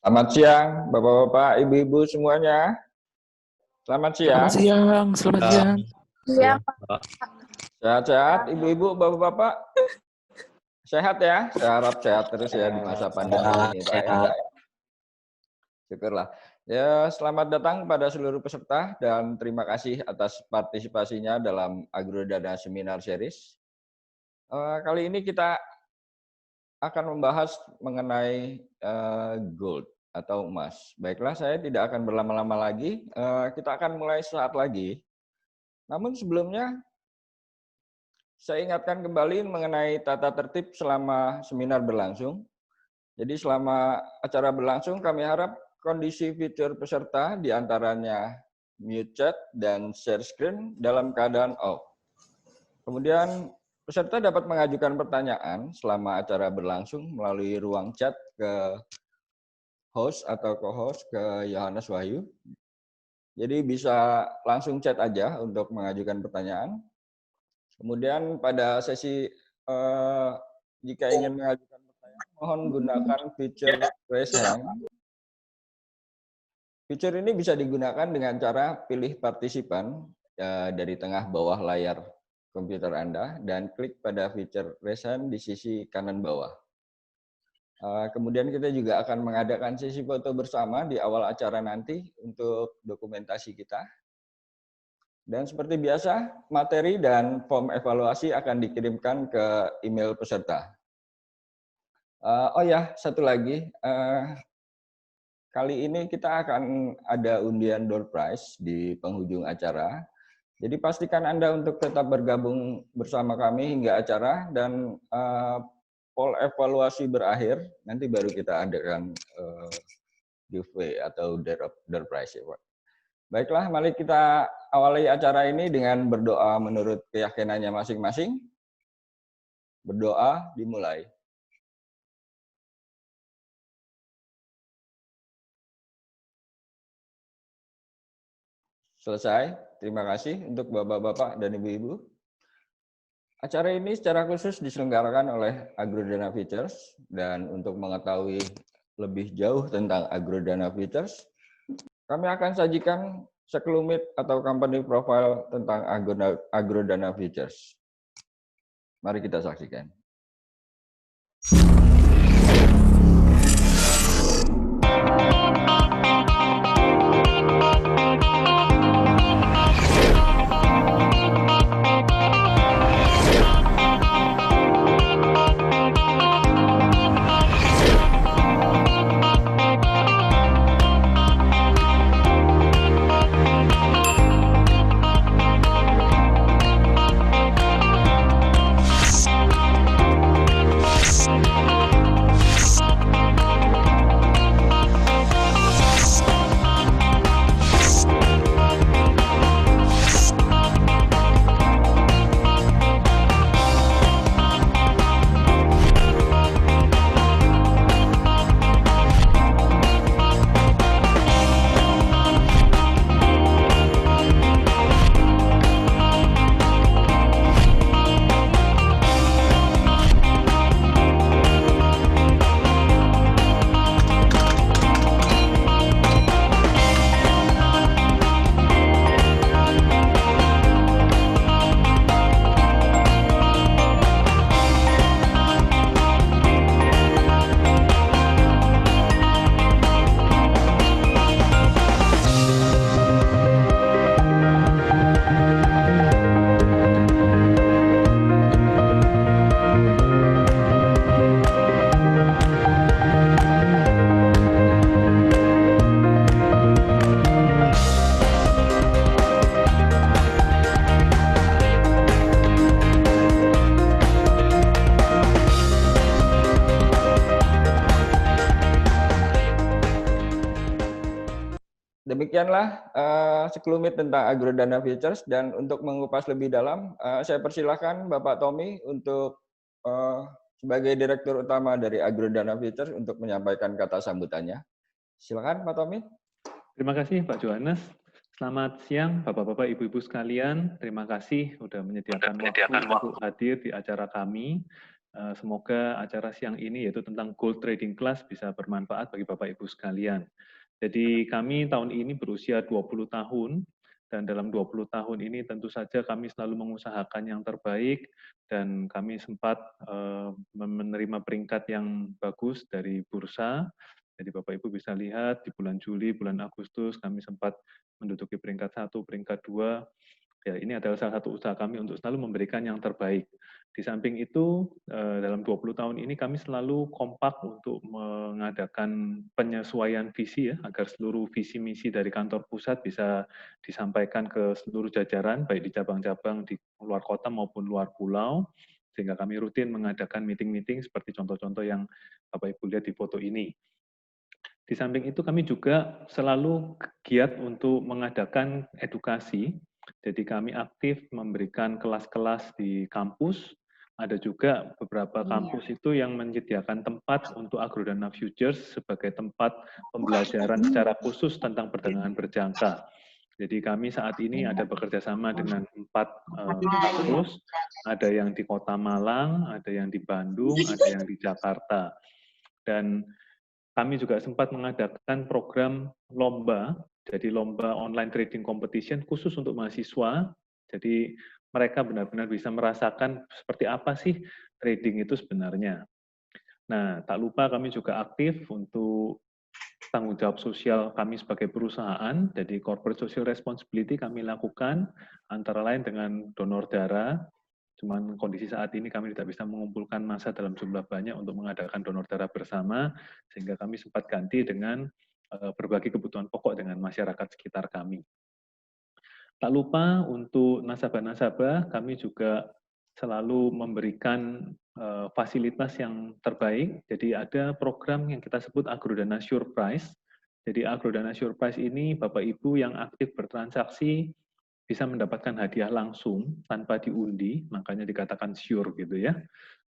Selamat siang, Bapak-bapak, Ibu-ibu semuanya. Selamat Selamat siang. siang, selamat siang. Iya, Sehat-sehat, Ibu-ibu, Bapak-bapak. Sehat ya? Saya harap sehat terus ya di masa pandemi ini, Pak ya. Syukurlah. Ya, selamat datang pada seluruh peserta dan terima kasih atas partisipasinya dalam Agrodana Seminar Series. Kali ini kita akan membahas mengenai gold atau emas. Baiklah, saya tidak akan berlama-lama lagi. Kita akan mulai sesaat lagi. Namun sebelumnya, saya ingatkan kembali mengenai tata tertib selama seminar berlangsung. Jadi selama acara berlangsung, kami harap kondisi fitur peserta diantaranya mute chat dan share screen dalam keadaan off. Kemudian peserta dapat mengajukan pertanyaan selama acara berlangsung melalui ruang chat ke host atau co-host ke Yohanes Wahyu. Jadi bisa langsung chat aja untuk mengajukan pertanyaan. Kemudian pada sesi jika ingin mengajukan pertanyaan, mohon gunakan fitur raise hand. Fitur ini bisa digunakan dengan cara pilih partisipan dari tengah bawah layar komputer Anda dan klik pada fitur raise hand di sisi kanan bawah. Kemudian kita juga akan mengadakan sesi foto bersama di awal acara nanti untuk dokumentasi kita. Dan seperti biasa, materi dan form evaluasi akan dikirimkan ke email peserta. Oh ya, satu lagi. Kali ini kita akan ada undian door prize di penghujung acara. Jadi pastikan Anda untuk tetap bergabung bersama kami hingga acara dan poll evaluasi berakhir, nanti baru kita adakan giveaway atau door prize ya Pak. Baiklah, mari kita awali acara ini dengan berdoa menurut keyakinannya masing-masing. Berdoa dimulai. Selesai. Terima kasih untuk Bapak-bapak dan Ibu-ibu. Acara ini secara khusus diselenggarakan oleh Agrodana Futures dan untuk mengetahui lebih jauh tentang Agrodana Futures, kami akan sajikan sekelumit atau company profile tentang Agrodana Futures. Mari kita saksikan. Demikianlah sekelumit tentang Agrodana Futures dan untuk mengupas lebih dalam, saya persilahkan Bapak Tommy untuk sebagai Direktur Utama dari Agrodana Futures untuk menyampaikan kata sambutannya. Silakan Pak Tommy. Terima kasih Pak Yohanes. Selamat siang Bapak-bapak, Ibu-ibu sekalian. Terima kasih sudah menyediakan waktu untuk hadir di acara kami. Semoga acara siang ini yaitu tentang Gold Trading Class bisa bermanfaat bagi Bapak Ibu sekalian. Jadi kami tahun ini berusia 20 tahun, dan dalam 20 tahun ini tentu saja kami selalu mengusahakan yang terbaik, dan kami sempat menerima peringkat yang bagus dari bursa. Jadi Bapak Ibu bisa lihat di bulan Juli, bulan Agustus kami sempat menduduki peringkat 1, peringkat 2. Ya, ini adalah salah satu usaha kami untuk selalu memberikan yang terbaik. Di samping itu, dalam 20 tahun ini kami selalu kompak untuk mengadakan penyesuaian visi ya, agar seluruh visi misi dari kantor pusat bisa disampaikan ke seluruh jajaran, baik di cabang-cabang di luar kota maupun luar pulau, sehingga kami rutin mengadakan meeting-meeting seperti contoh-contoh yang Bapak Ibu lihat di foto ini. Di samping itu kami juga selalu giat untuk mengadakan edukasi. Jadi kami aktif memberikan kelas-kelas di kampus. Ada juga beberapa kampus itu yang menyediakan tempat untuk Agrodana Futures sebagai tempat pembelajaran secara khusus tentang perdagangan berjangka. Jadi kami saat ini ada bekerja sama dengan 4 kampus, ada yang di Kota Malang, ada yang di Bandung, ada yang di Jakarta. Dan kami juga sempat mengadakan program lomba, jadi lomba online trading competition khusus untuk mahasiswa. Jadi mereka benar-benar bisa merasakan seperti apa sih trading itu sebenarnya. Nah, tak lupa kami juga aktif untuk tanggung jawab sosial kami sebagai perusahaan, jadi corporate social responsibility kami lakukan, antara lain dengan donor darah. Cuman kondisi saat ini kami tidak bisa mengumpulkan massa dalam jumlah banyak untuk mengadakan donor darah bersama, sehingga kami sempat ganti dengan berbagi kebutuhan pokok dengan masyarakat sekitar kami. Tak lupa untuk nasabah-nasabah, kami juga selalu memberikan fasilitas yang terbaik. Jadi ada program yang kita sebut Agrodana Surprise. Jadi Agrodana Surprise ini Bapak Ibu yang aktif bertransaksi bisa mendapatkan hadiah langsung tanpa diundi, makanya dikatakan sure gitu ya.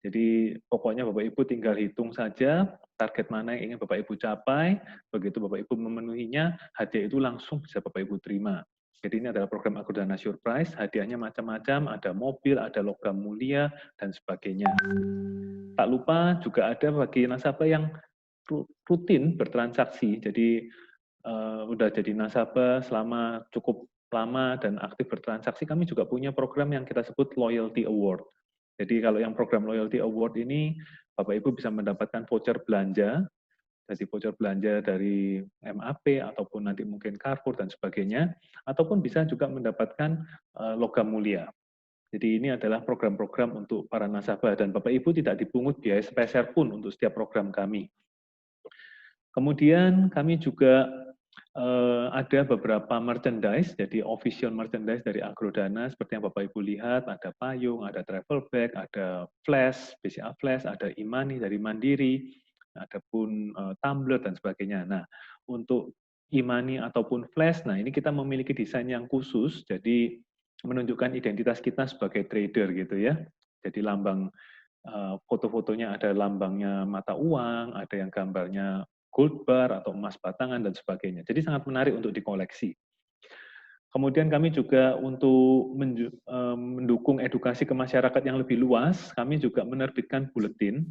Jadi pokoknya Bapak Ibu tinggal hitung saja target mana yang ingin Bapak Ibu capai, begitu Bapak Ibu memenuhinya, hadiah itu langsung bisa Bapak Ibu terima. Jadi ini adalah program Agrodana Surprise, hadiahnya macam-macam, ada mobil, ada logam mulia, dan sebagainya. Tak lupa juga ada bagi nasabah yang rutin bertransaksi, jadi udah jadi nasabah selama cukup lama dan aktif bertransaksi, kami juga punya program yang kita sebut Loyalty Award. Jadi kalau yang program Loyalty Award ini, Bapak Ibu bisa mendapatkan voucher belanja, jadi voucher belanja dari MAP ataupun nanti mungkin Carrefour dan sebagainya, ataupun bisa juga mendapatkan logam mulia. Jadi ini adalah program-program untuk para nasabah dan Bapak Ibu tidak dipungut biaya sepeser pun untuk setiap program kami. Kemudian kami juga ada beberapa merchandise, jadi official merchandise dari Agrodana, seperti yang Bapak Ibu lihat, ada payung, ada travel bag, ada flash, BCA Flash, ada e-money dari Mandiri, ada pun tumbler dan sebagainya. Nah, untuk e-money ataupun flash, nah ini kita memiliki desain yang khusus, jadi menunjukkan identitas kita sebagai trader gitu ya. Jadi lambang foto-fotonya ada lambangnya mata uang, ada yang gambarnya gold bar atau emas batangan dan sebagainya. Jadi sangat menarik untuk dikoleksi. Kemudian kami juga untuk mendukung edukasi ke masyarakat yang lebih luas, kami juga menerbitkan buletin.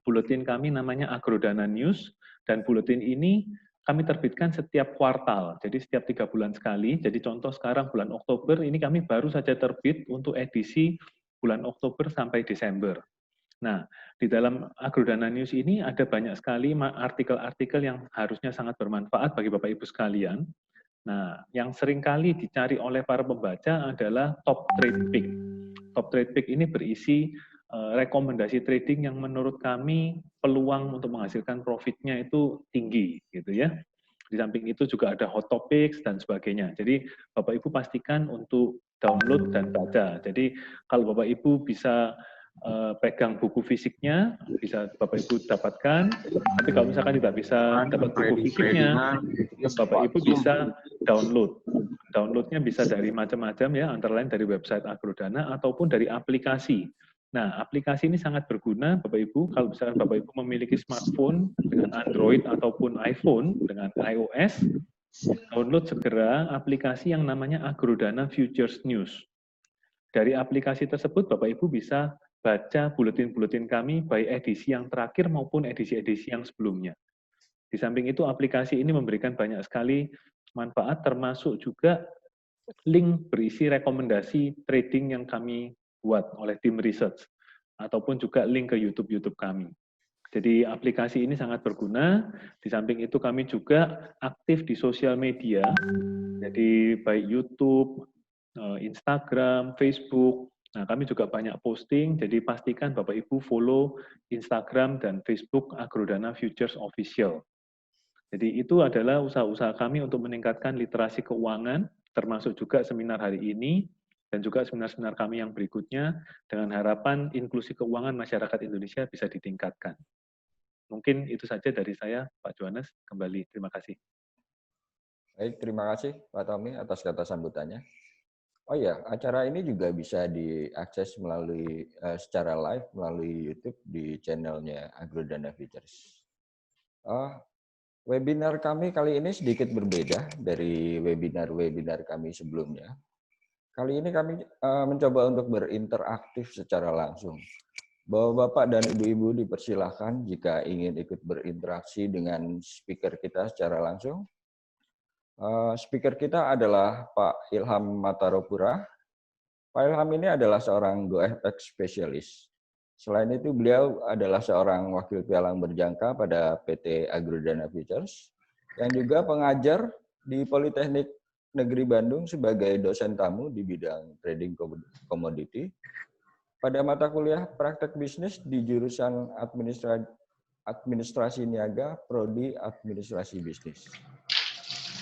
Buletin kami namanya Agrodana News, dan buletin ini kami terbitkan setiap kuartal, jadi setiap 3 bulan sekali. Jadi contoh sekarang bulan Oktober, ini kami baru saja terbit untuk edisi bulan Oktober sampai Desember. Nah, di dalam Agrodana News ini ada banyak sekali artikel-artikel yang harusnya sangat bermanfaat bagi Bapak Ibu sekalian. Nah, yang seringkali dicari oleh para pembaca adalah top trade pick. Top trade pick ini berisi rekomendasi trading yang menurut kami peluang untuk menghasilkan profitnya itu tinggi, gitu ya. Di samping itu juga ada hot topics dan sebagainya. Jadi Bapak Ibu pastikan untuk download dan baca. Jadi kalau Bapak Ibu bisa pegang buku fisiknya, bisa Bapak Ibu dapatkan. Tapi kalau misalkan tidak bisa dapat buku fisiknya, Bapak Ibu bisa download. Downloadnya bisa dari macam-macam ya, antara lain dari website Agrodana ataupun dari aplikasi. Nah, aplikasi ini sangat berguna Bapak Ibu kalau misalkan Bapak Ibu memiliki smartphone dengan Android ataupun iPhone dengan iOS, download segera aplikasi yang namanya Agrodana Futures News. Dari aplikasi tersebut Bapak Ibu bisa baca buletin-buletin kami, baik edisi yang terakhir maupun edisi-edisi yang sebelumnya. Di samping itu, aplikasi ini memberikan banyak sekali manfaat, termasuk juga link berisi rekomendasi trading yang kami buat oleh tim research, ataupun juga link ke YouTube kami. Jadi aplikasi ini sangat berguna. Di samping itu kami juga aktif di sosial media, jadi baik YouTube, Instagram, Facebook. Nah, kami juga banyak posting, jadi pastikan Bapak Ibu follow Instagram dan Facebook Agrodana Futures Official. Jadi itu adalah usaha-usaha kami untuk meningkatkan literasi keuangan, termasuk juga seminar hari ini, dan juga seminar-seminar kami yang berikutnya, dengan harapan inklusi keuangan masyarakat Indonesia bisa ditingkatkan. Mungkin itu saja dari saya, Pak Johannes. Kembali, terima kasih. Baik, terima kasih Pak Tommy atas kata sambutannya. Oh iya, acara ini juga bisa diakses melalui secara live melalui YouTube di channelnya Agrodana Futures. Webinar kami kali ini sedikit berbeda dari webinar-webinar kami sebelumnya. Kali ini kami mencoba untuk berinteraktif secara langsung. Bapak-bapak dan ibu-ibu dipersilahkan jika ingin ikut berinteraksi dengan speaker kita secara langsung. Speaker kita adalah Pak Ilham Mataropura. Pak Ilham ini adalah seorang GoFX spesialis. Selain itu, beliau adalah seorang wakil pialang berjangka pada PT Agrodana Futures, yang juga pengajar di Politeknik Negeri Bandung sebagai dosen tamu di bidang trading komoditi. Pada mata kuliah praktek bisnis di jurusan administrasi niaga, prodi administrasi bisnis.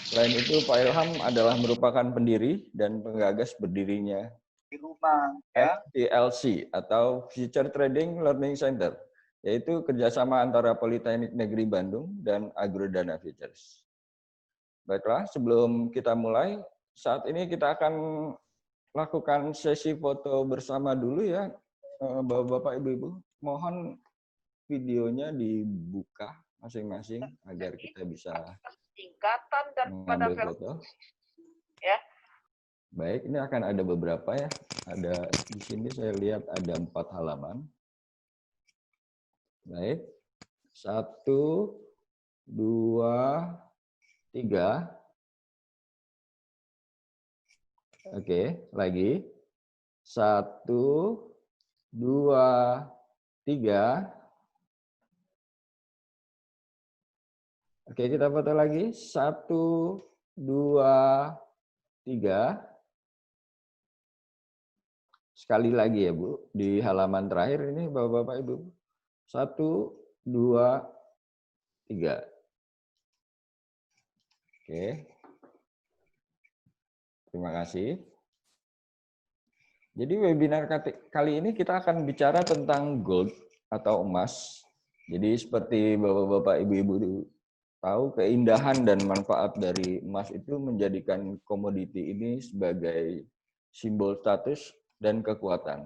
Selain itu, Pak Ilham adalah merupakan pendiri dan penggagas berdirinya di rumah, ya. FTLC atau Future Trading Learning Center, yaitu kerjasama antara Politeknik Negeri Bandung dan Agrodana Futures. Baiklah, sebelum kita mulai, saat ini kita akan lakukan sesi foto bersama dulu ya, Bapak-bapak, Ibu-ibu. Mohon videonya dibuka masing-masing agar kita bisa Tingkatan daripada mengambil foto. Ya. Baik, ini akan ada beberapa ya. Ada di sini saya lihat ada 4 halaman. Baik, 1, 2, 3. Oke, lagi. 1, 2, 3. Oke, kita foto lagi. 1, 2, 3. Sekali lagi ya, Bu. Di halaman terakhir ini, Bapak-bapak, Ibu. 1, 2, 3. Oke. Terima kasih. Jadi webinar kali ini kita akan bicara tentang gold atau emas. Jadi seperti Bapak-bapak, Ibu-ibu tahu, keindahan dan manfaat dari emas itu menjadikan komoditi ini sebagai simbol status dan kekuatan.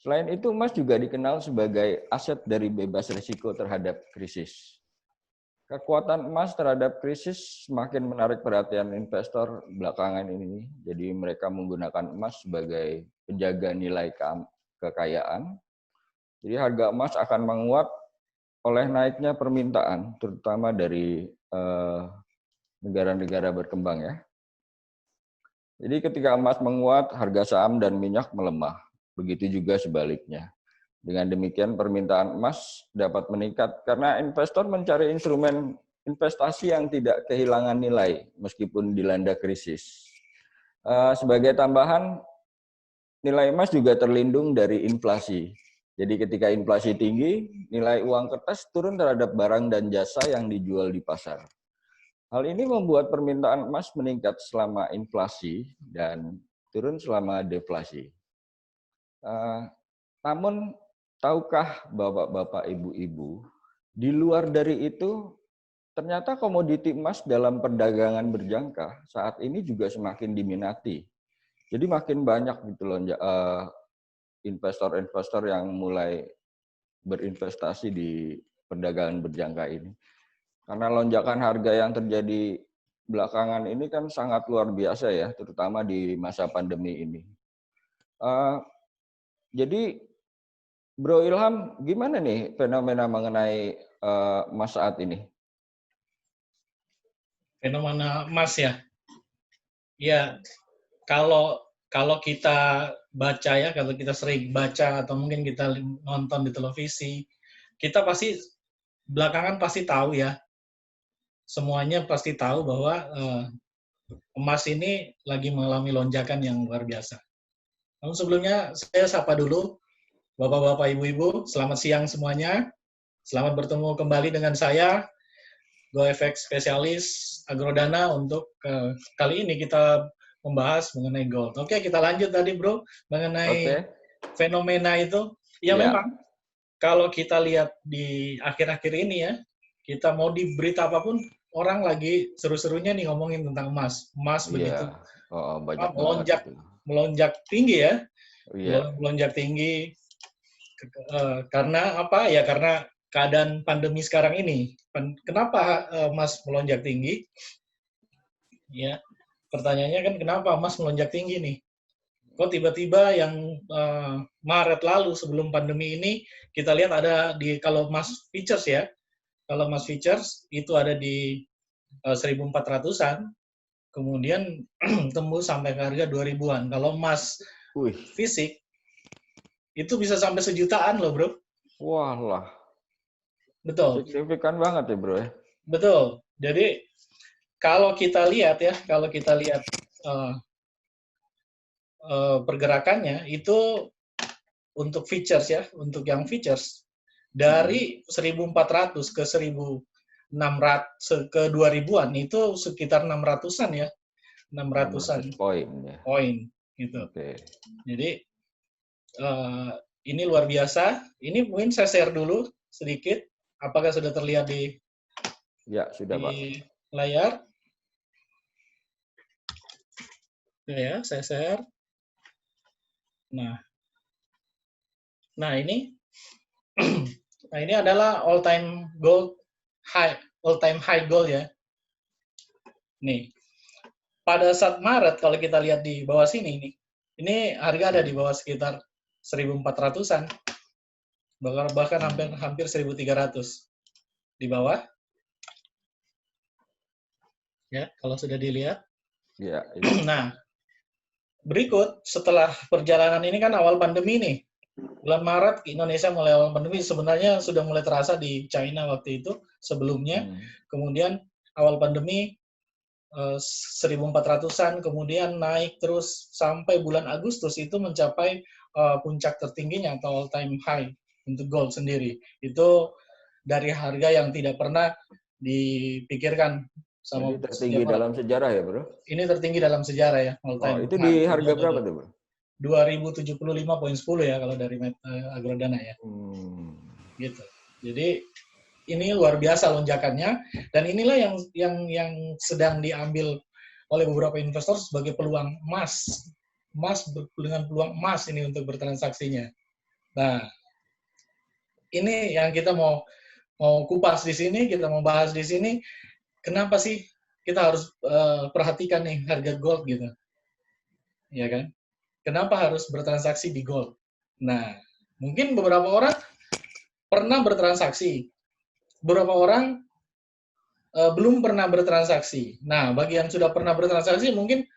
Selain itu, emas juga dikenal sebagai aset dari bebas risiko terhadap krisis. Kekuatan emas terhadap krisis semakin menarik perhatian investor belakangan ini. Jadi mereka menggunakan emas sebagai penjaga nilai kekayaan. Jadi harga emas akan menguat oleh naiknya permintaan, terutama dari negara-negara berkembang ya. Jadi ketika emas menguat, harga saham dan minyak melemah. Begitu juga sebaliknya. Dengan demikian permintaan emas dapat meningkat karena investor mencari instrumen investasi yang tidak kehilangan nilai meskipun dilanda krisis. Sebagai tambahan, nilai emas juga terlindung dari inflasi. Jadi ketika inflasi tinggi, nilai uang kertas turun terhadap barang dan jasa yang dijual di pasar. Hal ini membuat permintaan emas meningkat selama inflasi dan turun selama deflasi. Namun, tahukah Bapak-bapak, Ibu-ibu, di luar dari itu, ternyata komoditi emas dalam perdagangan berjangka saat ini juga semakin diminati. Jadi makin banyak gitu loh investor-investor yang mulai berinvestasi di perdagangan berjangka ini. Karena lonjakan harga yang terjadi belakangan ini kan sangat luar biasa ya, terutama di masa pandemi ini. Jadi Bro Ilham, gimana nih fenomena mengenai emas saat ini? Fenomena emas ya. Ya, kalau kalau kita baca ya, kalau kita sering baca atau mungkin kita nonton di televisi, kita pasti belakangan pasti tahu ya, semuanya pasti tahu bahwa emas ini lagi mengalami lonjakan yang luar biasa. Namun sebelumnya saya sapa dulu Bapak-bapak, Ibu-ibu, selamat siang semuanya. Selamat bertemu kembali dengan saya, GoFX Spesialis Agrodana untuk kali ini kita membahas mengenai gold. Oke, kita lanjut tadi bro, mengenai fenomena itu. Ya memang, kalau kita lihat di akhir-akhir ini ya, kita mau di berita apapun, orang lagi seru-serunya nih ngomongin tentang emas. Emas begitu melonjak tinggi ya, melonjak tinggi. Karena apa? Ya karena keadaan pandemi sekarang ini. Kenapa emas melonjak tinggi? Ya, pertanyaannya kan kenapa emas melonjak tinggi nih? Kok tiba-tiba yang Maret lalu sebelum pandemi ini kita lihat ada di kalau emas futures ya. Kalau emas futures itu ada di 1.400-an. Kemudian tembus sampai ke harga 2.000-an. Kalau emas fisik itu bisa sampai 1 jutaan loh, bro. Wah lah. Betul. Signifikan banget ya, bro ya. Betul. Jadi kalau kita lihat pergerakannya itu untuk futures ya, untuk yang futures dari 1.400 ke 1.600 ke 2.000-an itu sekitar 600-an ya. 600-an poin gitu. Jadi ini luar biasa. Ini mungkin saya share dulu sedikit. Apakah sudah terlihat di sudah, Pak. Layar? Ya, saya share. Nah ini, nah ini adalah all time high gold ya. Nih, pada saat Maret kalau kita lihat di bawah sini nih, ini harga ada di bawah sekitar 1.400-an, bahkan hampir 1.300 di bawah. Ya, kalau sudah dilihat. Ya. Nah, berikut setelah perjalanan ini kan awal pandemi nih. Bulan Maret Indonesia mulai awal pandemi, sebenarnya sudah mulai terasa di China waktu itu sebelumnya. Kemudian awal pandemi 1.400-an, kemudian naik terus sampai bulan Agustus itu mencapai puncak tertingginya atau all time high untuk gold sendiri. Itu dari harga yang tidak pernah dipikirkan sama ini tertinggi dalam sejarah ya, bro? Ini tertinggi dalam sejarah ya, all time. Itu di harga berapa tuh, bro? 2075.10 ya kalau dari Agrodana ya. Gitu. Jadi ini luar biasa lonjakannya, dan inilah yang sedang diambil oleh beberapa investor sebagai peluang emas dengan peluang emas ini untuk bertransaksinya. Nah, ini yang kita mau kupas di sini, kita mau bahas di sini. Kenapa sih kita harus perhatikan nih harga gold gitu, ya kan? Kenapa harus bertransaksi di gold? Nah, mungkin beberapa orang pernah bertransaksi, beberapa orang belum pernah bertransaksi. Nah, bagi yang sudah pernah bertransaksi, mungkin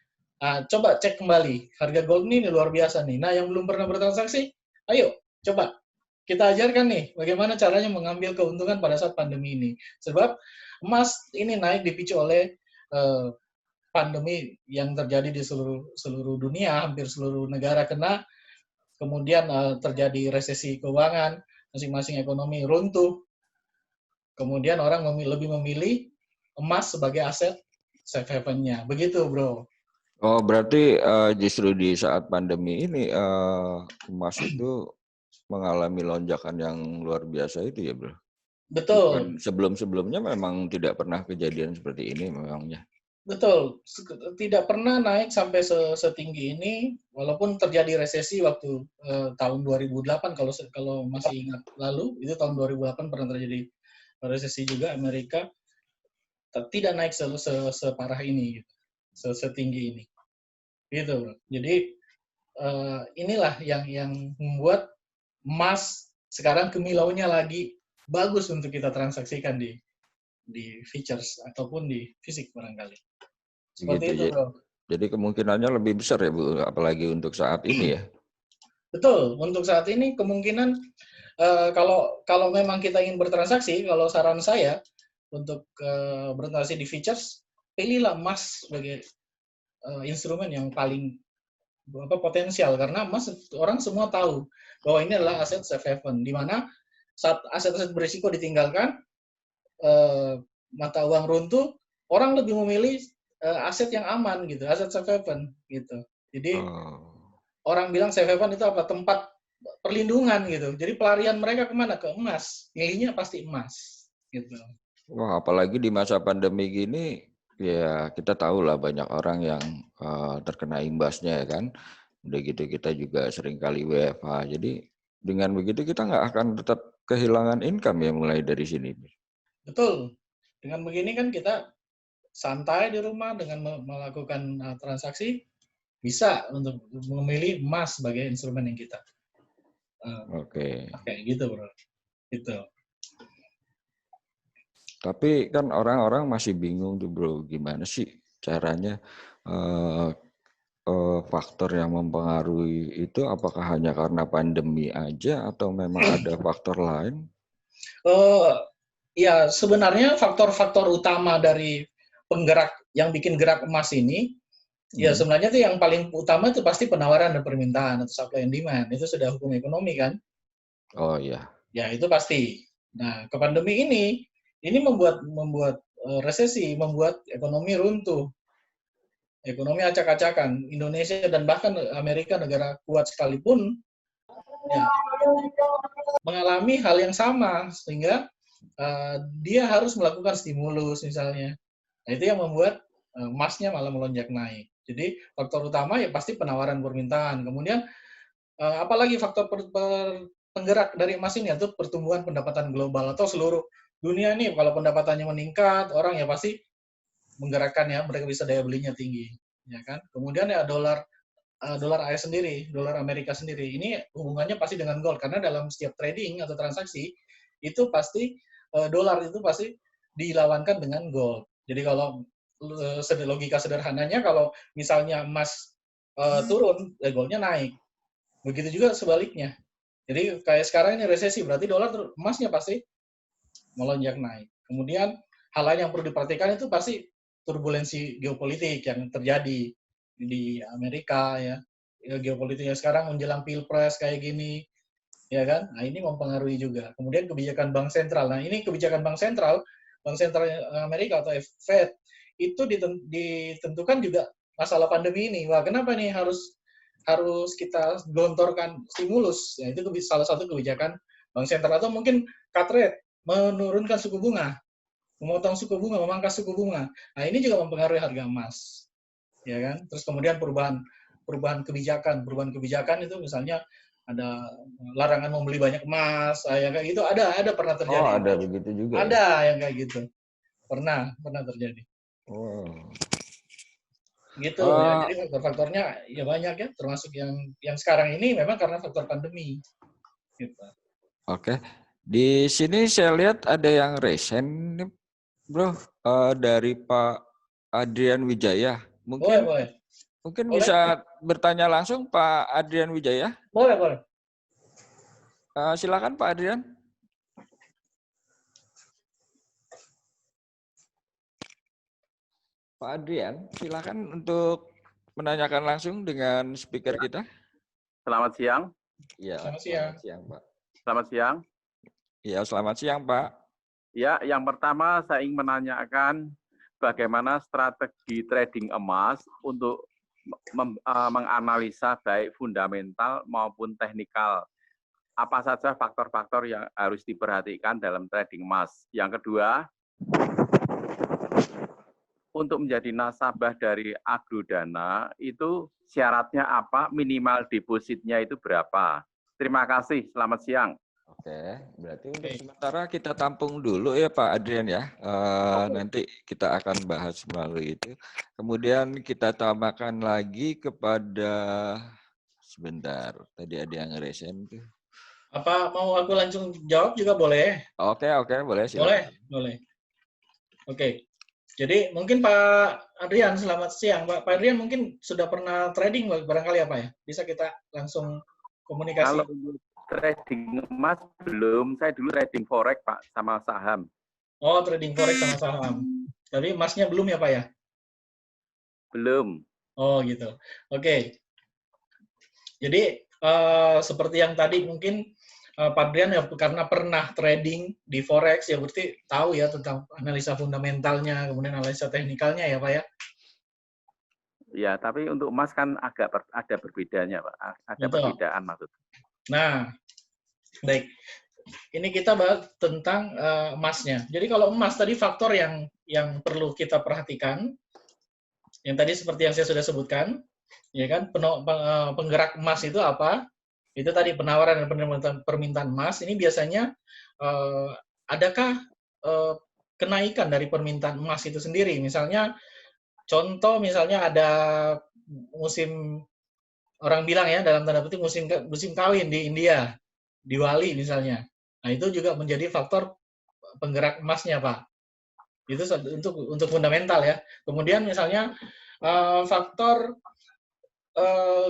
coba cek kembali. Harga gold ini luar biasa nih. Nah, yang belum pernah bertransaksi, ayo coba kita ajarkan nih bagaimana caranya mengambil keuntungan pada saat pandemi ini. Sebab emas ini naik dipicu oleh pandemi yang terjadi di seluruh dunia, hampir seluruh negara kena. Kemudian terjadi resesi keuangan, masing-masing ekonomi runtuh. Kemudian orang lebih memilih emas sebagai aset safe haven-nya. Begitu, bro. Oh, berarti justru di saat pandemi ini emas itu mengalami lonjakan yang luar biasa itu ya, bro? Betul. Sebelum-sebelumnya memang tidak pernah kejadian seperti ini memangnya. Betul. Tidak pernah naik sampai setinggi ini, walaupun terjadi resesi waktu tahun 2008, kalau masih ingat lalu, itu tahun 2008 pernah terjadi resesi juga Amerika, tidak naik separah ini, gitu. Setinggi ini. Gitu. Jadi inilah yang membuat emas sekarang kemilaunya lagi bagus untuk kita transaksikan di futures ataupun di fisik barangkali. Seperti Gitu, itu, Bro. Jadi kemungkinannya lebih besar ya Bu, apalagi untuk saat ini ya. Betul, untuk saat ini kemungkinan kalau memang kita ingin bertransaksi, kalau saran saya untuk bertransaksi di futures, pilihlah emas sebagai instrumen yang paling potensial, karena emas orang semua tahu bahwa ini adalah aset safe haven, di mana saat aset-aset berisiko ditinggalkan, mata uang runtuh, orang lebih memilih aset yang aman gitu, aset safe haven gitu. Jadi orang bilang safe haven itu apa? Tempat perlindungan gitu. Jadi pelarian mereka kemana? Ke emas. Milihnya pasti emas gitu. Wah, apalagi di masa pandemi gini, ya kita tahu lah banyak orang yang terkena imbasnya ya kan. Udah gitu kita juga sering kali WFH. Jadi dengan begitu kita nggak akan tetap kehilangan income ya mulai dari sini. Betul. Dengan begini kan kita santai di rumah dengan melakukan transaksi, bisa untuk memilih emas sebagai instrumen yang kita pakai gitu, Bro. Gitu. Tapi kan orang-orang masih bingung tuh Bro, gimana sih caranya faktor yang mempengaruhi itu apakah hanya karena pandemi aja atau memang ada faktor lain? Ya, sebenarnya faktor-faktor utama dari penggerak yang bikin gerak emas ini, ya sebenarnya itu yang paling utama itu pasti penawaran dan permintaan atau supply and demand. Itu sudah hukum ekonomi kan? Oh iya. Ya, itu pasti. Nah, ke pandemi ini membuat resesi, membuat ekonomi runtuh. Ekonomi acak-acakan. Indonesia dan bahkan Amerika, negara kuat sekalipun, ya, mengalami hal yang sama, sehingga dia harus melakukan stimulus misalnya. Nah, itu yang membuat emasnya malah melonjak naik. Jadi faktor utama ya pasti penawaran permintaan. Kemudian apalagi faktor penggerak dari emas ini yaitu pertumbuhan pendapatan global atau seluruh dunia ini. Kalau pendapatannya meningkat, orang ya pasti menggerakkan ya, mereka bisa daya belinya tinggi, ya kan. Kemudian ya dolar AS sendiri, dolar Amerika sendiri, ini hubungannya pasti dengan gold karena dalam setiap trading atau transaksi itu pasti dolar itu pasti dilawankan dengan gold. Jadi kalau logika sederhananya kalau misalnya emas turun, goldnya naik. Begitu juga sebaliknya. Jadi kayak sekarang ini resesi, berarti dolar emasnya pasti melonjak naik. Kemudian hal lain yang perlu diperhatikan itu pasti turbulensi geopolitik yang terjadi di Amerika ya. Geopolitiknya sekarang menjelang pilpres kayak gini, ya kan? Nah, ini mempengaruhi juga. Kemudian kebijakan bank sentral. Nah, ini kebijakan bank sentral Amerika atau Fed itu ditentukan juga masalah pandemi ini. Wah, kenapa nih harus kita gelontorkan stimulus? Ya, itu salah satu kebijakan bank sentral, atau mungkin cut rate, menurunkan suku bunga, memotong suku bunga, memangkas suku bunga. Nah, ini juga mempengaruhi harga emas. Ya kan? Terus kemudian perubahan kebijakan itu misalnya ada larangan membeli banyak emas, ya kayak gitu ada pernah terjadi. Oh, ada begitu juga. Ada ya? Yang kayak gitu. Pernah terjadi. Wow. Gitu ya. Jadi faktor-faktornya ya banyak ya, termasuk yang sekarang ini memang karena faktor pandemi. Gitu. Oke. Di sini saya lihat ada yang resen nih, Bro, dari Pak Adrian Wijaya. Mungkin Mungkin boleh. Bisa bertanya langsung Pak Adrian Wijaya? Boleh. Silakan Pak Adrian. Pak Adrian, silakan untuk menanyakan langsung dengan speaker kita. Selamat siang. Ya, selamat siang Pak. Selamat siang. Ya, selamat siang Pak. Ya, yang pertama saya ingin menanyakan bagaimana strategi trading emas untuk menganalisa baik fundamental maupun teknikal. Apa saja faktor-faktor yang harus diperhatikan dalam trading emas? Yang kedua, untuk menjadi nasabah dari Agrodana itu syaratnya apa? Minimal depositnya itu berapa? Terima kasih. Selamat siang. Oke, berarti untuk sementara kita tampung dulu ya Pak Adrian ya. Nanti kita akan bahas melalui itu. Kemudian kita tambahkan lagi kepada sebentar. Tadi ada yang resen tuh. Apa mau aku langsung jawab juga boleh? Oke, boleh Boleh, silakan. boleh. Oke. Jadi mungkin Pak Adrian, selamat siang. Pak Adrian mungkin sudah pernah trading barangkali apa ya? Bisa kita langsung komunikasi. Kalau trading emas belum, saya dulu trading forex Pak sama saham. Oh, trading forex sama saham. Tapi emasnya belum ya Pak ya? Belum. Oh gitu. Oke. Jadi seperti yang tadi mungkin Pak Adrian ya karena pernah trading di forex ya berarti tahu ya tentang analisa fundamentalnya, kemudian analisa teknikalnya ya Pak ya. Ya, tapi untuk emas kan ada berbedanya Pak. Ada Betul. perbedaan maksudnya. Nah, baik. Ini kita bahas tentang emasnya. Jadi kalau emas tadi faktor yang perlu kita perhatikan, yang tadi seperti yang saya sudah sebutkan, ya kan, penggerak emas itu apa? Itu tadi penawaran dan permintaan emas. Ini biasanya adakah kenaikan dari permintaan emas itu sendiri? Misalnya, contoh misalnya ada musim, orang bilang ya dalam tanda petik musim kawin di India, di Bali misalnya. Nah itu juga menjadi faktor penggerak emasnya Pak. Itu untuk fundamental ya. Kemudian misalnya faktor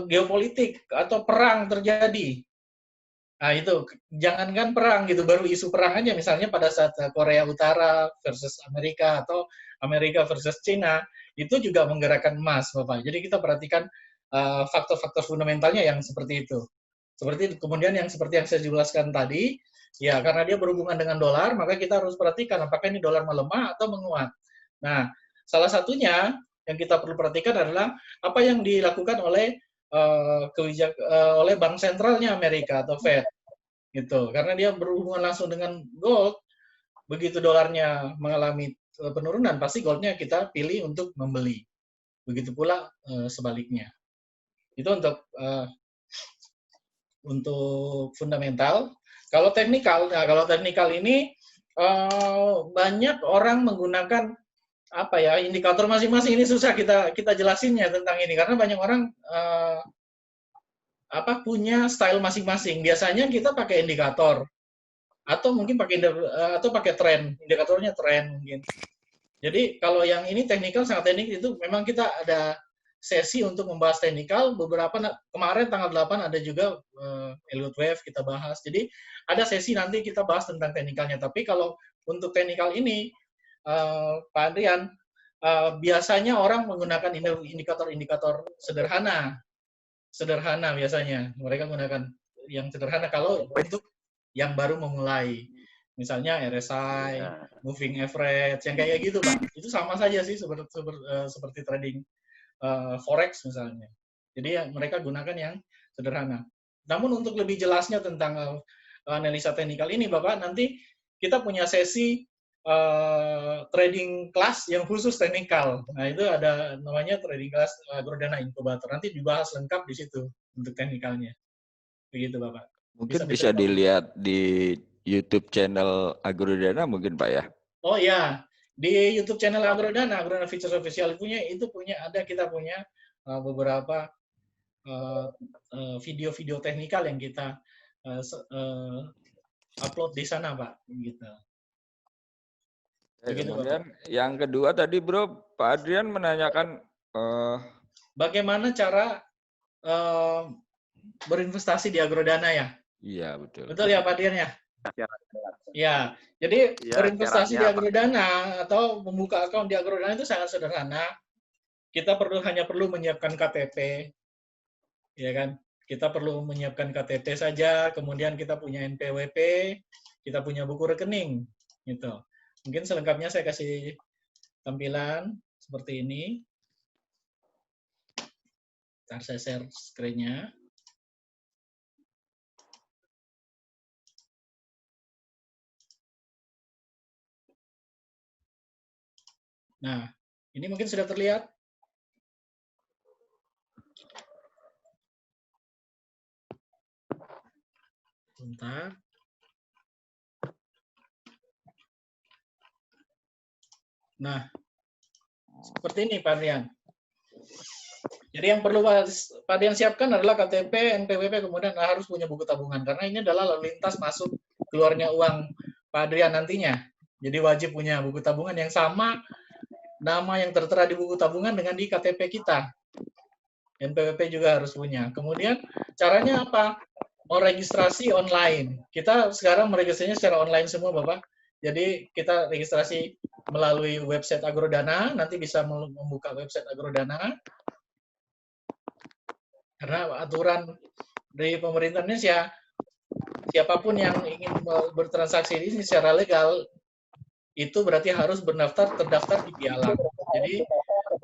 geopolitik atau perang terjadi. Nah itu jangankan perang gitu, baru isu perang aja misalnya pada saat Korea Utara versus Amerika atau Amerika versus China, itu juga menggerakkan emas Bapak. Jadi kita perhatikan faktor-faktor fundamentalnya yang seperti itu. Seperti kemudian yang seperti yang saya jelaskan tadi, ya karena dia berhubungan dengan dolar, maka kita harus perhatikan apakah ini dolar melemah atau menguat. Nah, salah satunya yang kita perlu perhatikan adalah apa yang dilakukan oleh oleh bank sentralnya Amerika atau Fed gitu. Karena dia berhubungan langsung dengan gold, begitu dolarnya mengalami penurunan, pasti goldnya kita pilih untuk membeli. Begitu pula sebaliknya. Itu untuk fundamental. Kalau teknikal, nah kalau teknikal ini banyak orang menggunakan apa ya indikator masing-masing. Ini susah kita jelasinnya tentang ini karena banyak orang punya style masing-masing. Biasanya kita pakai indikator atau mungkin pakai tren, indikatornya tren mungkin. Jadi kalau yang ini teknikal sangat teknik itu memang kita ada sesi untuk membahas teknikal. Beberapa kemarin tanggal 8 ada juga Elliott Wave kita bahas. Jadi ada sesi nanti kita bahas tentang teknikalnya. Tapi kalau untuk teknikal ini Pak Adrian, biasanya orang menggunakan indikator-indikator sederhana biasanya. Mereka menggunakan yang sederhana kalau untuk yang baru memulai. Misalnya RSI, moving average, yang kayak gitu, Pak. Itu sama saja sih seperti trading forex misalnya. Jadi mereka gunakan yang sederhana. Namun untuk lebih jelasnya tentang analisa teknikal ini, Bapak, nanti kita punya sesi trading class yang khusus teknikal. Nah, itu ada namanya trading class Agrodana Incubator. Nanti dibahas lengkap di situ untuk teknikalnya. Begitu, Bapak. Mungkin bisa dilihat di YouTube channel Agrodana mungkin Pak ya? Oh ya, di YouTube channel Agrodana Features Official kita punya beberapa video-video teknikal yang kita upload di sana, Pak. Gitu. Kemudian yang kedua tadi Bro, Pak Adrian menanyakan bagaimana cara berinvestasi di Agrodana ya? Iya, betul. Betul ya Pak Adrian ya? Ya, jadi berinvestasi di Agrodana atau membuka akun di Agrodana itu sangat sederhana. Kita hanya perlu menyiapkan KTP, ya kan? Kita perlu menyiapkan KTP saja, kemudian kita punya NPWP, kita punya buku rekening, gitu. Mungkin selengkapnya saya kasih tampilan seperti ini. Ntar saya share screen-nya. Nah, ini mungkin sudah terlihat. Bentar. Nah, seperti ini Pak Rian. Jadi yang perlu Pak Dian siapkan adalah KTP, NPWP, kemudian harus punya buku tabungan. Karena ini adalah lalu lintas masuk keluarnya uang Pak Adrian nantinya. Jadi wajib punya buku tabungan yang sama, nama yang tertera di buku tabungan dengan di KTP kita. NPWP juga harus punya. Kemudian caranya apa? Mau registrasi online. Kita sekarang meregistrasinya secara online semua, Bapak. Jadi kita registrasi melalui website Agrodana, nanti bisa membuka website Agrodana. Karena aturan dari pemerintah Indonesia, siapapun yang ingin bertransaksi ini secara legal, itu berarti harus terdaftar di Pialang. Jadi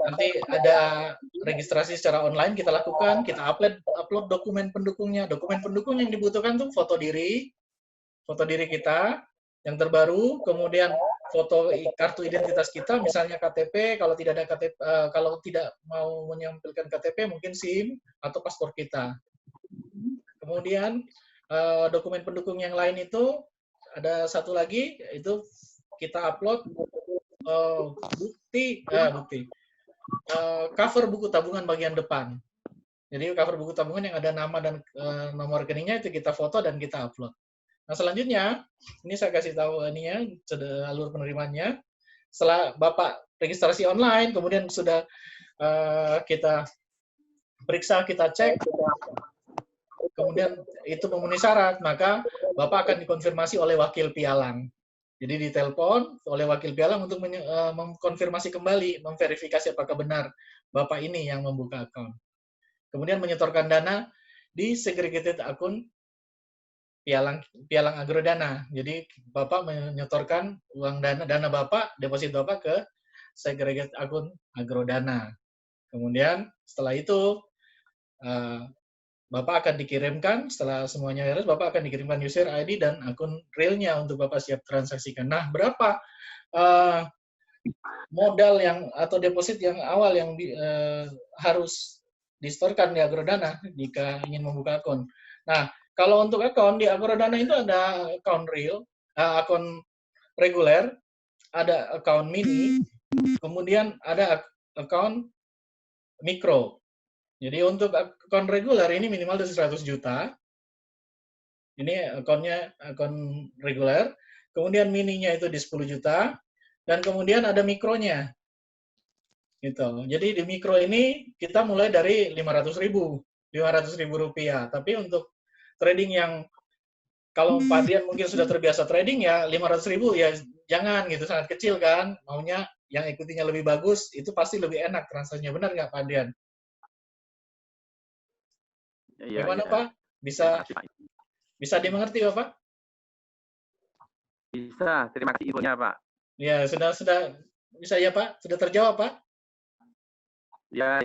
nanti ada registrasi secara online kita lakukan, kita upload dokumen pendukungnya. Dokumen pendukung yang dibutuhkan tuh foto diri kita yang terbaru, kemudian foto kartu identitas kita, misalnya KTP, kalau tidak ada KTP, kalau tidak mau menyampaikan KTP, mungkin SIM atau paspor kita. Kemudian dokumen pendukung yang lain itu ada satu lagi, itu kita upload cover buku tabungan bagian depan. Jadi cover buku tabungan yang ada nama dan nomor rekeningnya itu kita foto dan kita upload. Nah selanjutnya, ini saya kasih tahu ininya, alur penerimanya. Setelah Bapak registrasi online, kemudian sudah kita periksa, kita cek, kemudian itu memenuhi syarat, maka Bapak akan dikonfirmasi oleh wakil pialang. Jadi ditelepon oleh wakil pialang untuk mengkonfirmasi kembali, memverifikasi apakah benar Bapak ini yang membuka akun. Kemudian menyetorkan dana di segregated akun Pialang Agrodana. Jadi Bapak menyetorkan uang dana Bapak, deposit Bapak ke segregated akun Agrodana. Kemudian setelah itu Bapak akan dikirimkan, setelah semuanya beres, Bapak akan dikirimkan user ID dan akun realnya untuk Bapak siap transaksikan. Nah, berapa modal yang atau deposit yang awal yang harus disetorkan di Agrodana jika ingin membuka akun? Nah, kalau untuk akun di Agrodana itu ada akun real, akun reguler, ada akun mini, kemudian ada akun mikro. Jadi untuk akun reguler ini minimal 100 juta. Ini akunnya akun reguler. Kemudian mininya itu di 10 juta. Dan kemudian ada mikronya. Gitu. Jadi di mikro ini kita mulai dari 500.000 rupiah. Tapi untuk trading yang kalau Pak Dian mungkin sudah terbiasa trading ya 500.000 ya jangan gitu, sangat kecil kan. Maunya yang ikutinya lebih bagus, itu pasti lebih enak transaksinya. Benar nggak Pak Dian? Ya, gimana ya. Pak? Bisa dimengerti Bapak? Bisa, terima kasih infonya Pak. Ya, sudah bisa ya Pak? Sudah terjawab Pak? Ya,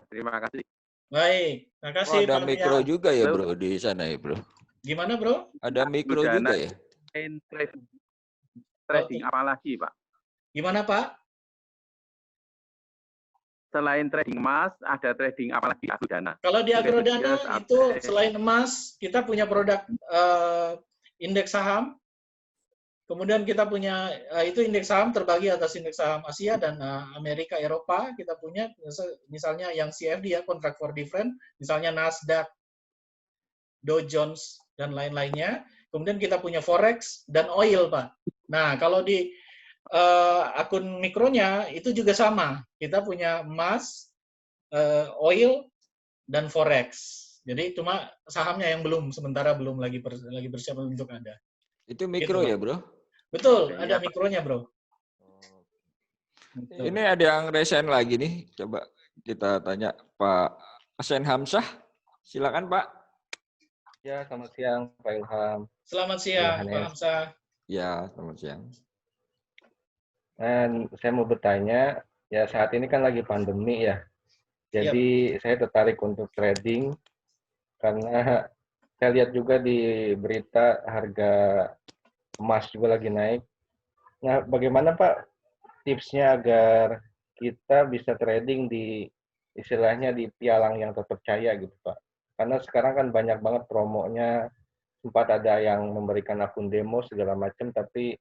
terima kasih. Baik, terima kasih ada Pak mikro Ria. juga ya Bro di sana ya Bro? Gimana Bro? Ada mikro juga ya? Trading apa lagi Pak? Gimana Pak? Selain trading emas, ada trading apa lagi Agrodana? Kalau di Agrodana itu selain emas, kita punya produk indeks saham. Kemudian kita punya itu indeks saham terbagi atas indeks saham Asia dan Amerika, Eropa. Kita punya misalnya yang CFD ya, Contract for Difference, misalnya Nasdaq, Dow Jones dan lain-lainnya. Kemudian kita punya forex dan oil Pak. Nah kalau di akun mikronya itu juga sama. Kita punya emas, oil, dan forex. Jadi cuma sahamnya yang sementara belum lagi persiapan untuk ada. Itu mikro gitu, ya Bro? Betul, ada mikronya Bro. Betul. Ini ada yang resign lagi nih. Coba kita tanya Pak Hasan Hamzah. Silakan Pak. Ya, selamat siang Pak Ilham. Selamat siang Pak Hamzah. Ya, selamat siang. Dan saya mau bertanya, ya saat ini kan lagi pandemi ya. Jadi saya tertarik untuk trading karena saya lihat juga di berita harga emas juga lagi naik. Nah, bagaimana Pak tipsnya agar kita bisa trading di istilahnya di pialang yang terpercaya gitu Pak? Karena sekarang kan banyak banget promonya, sempat ada yang memberikan akun demo segala macam, tapi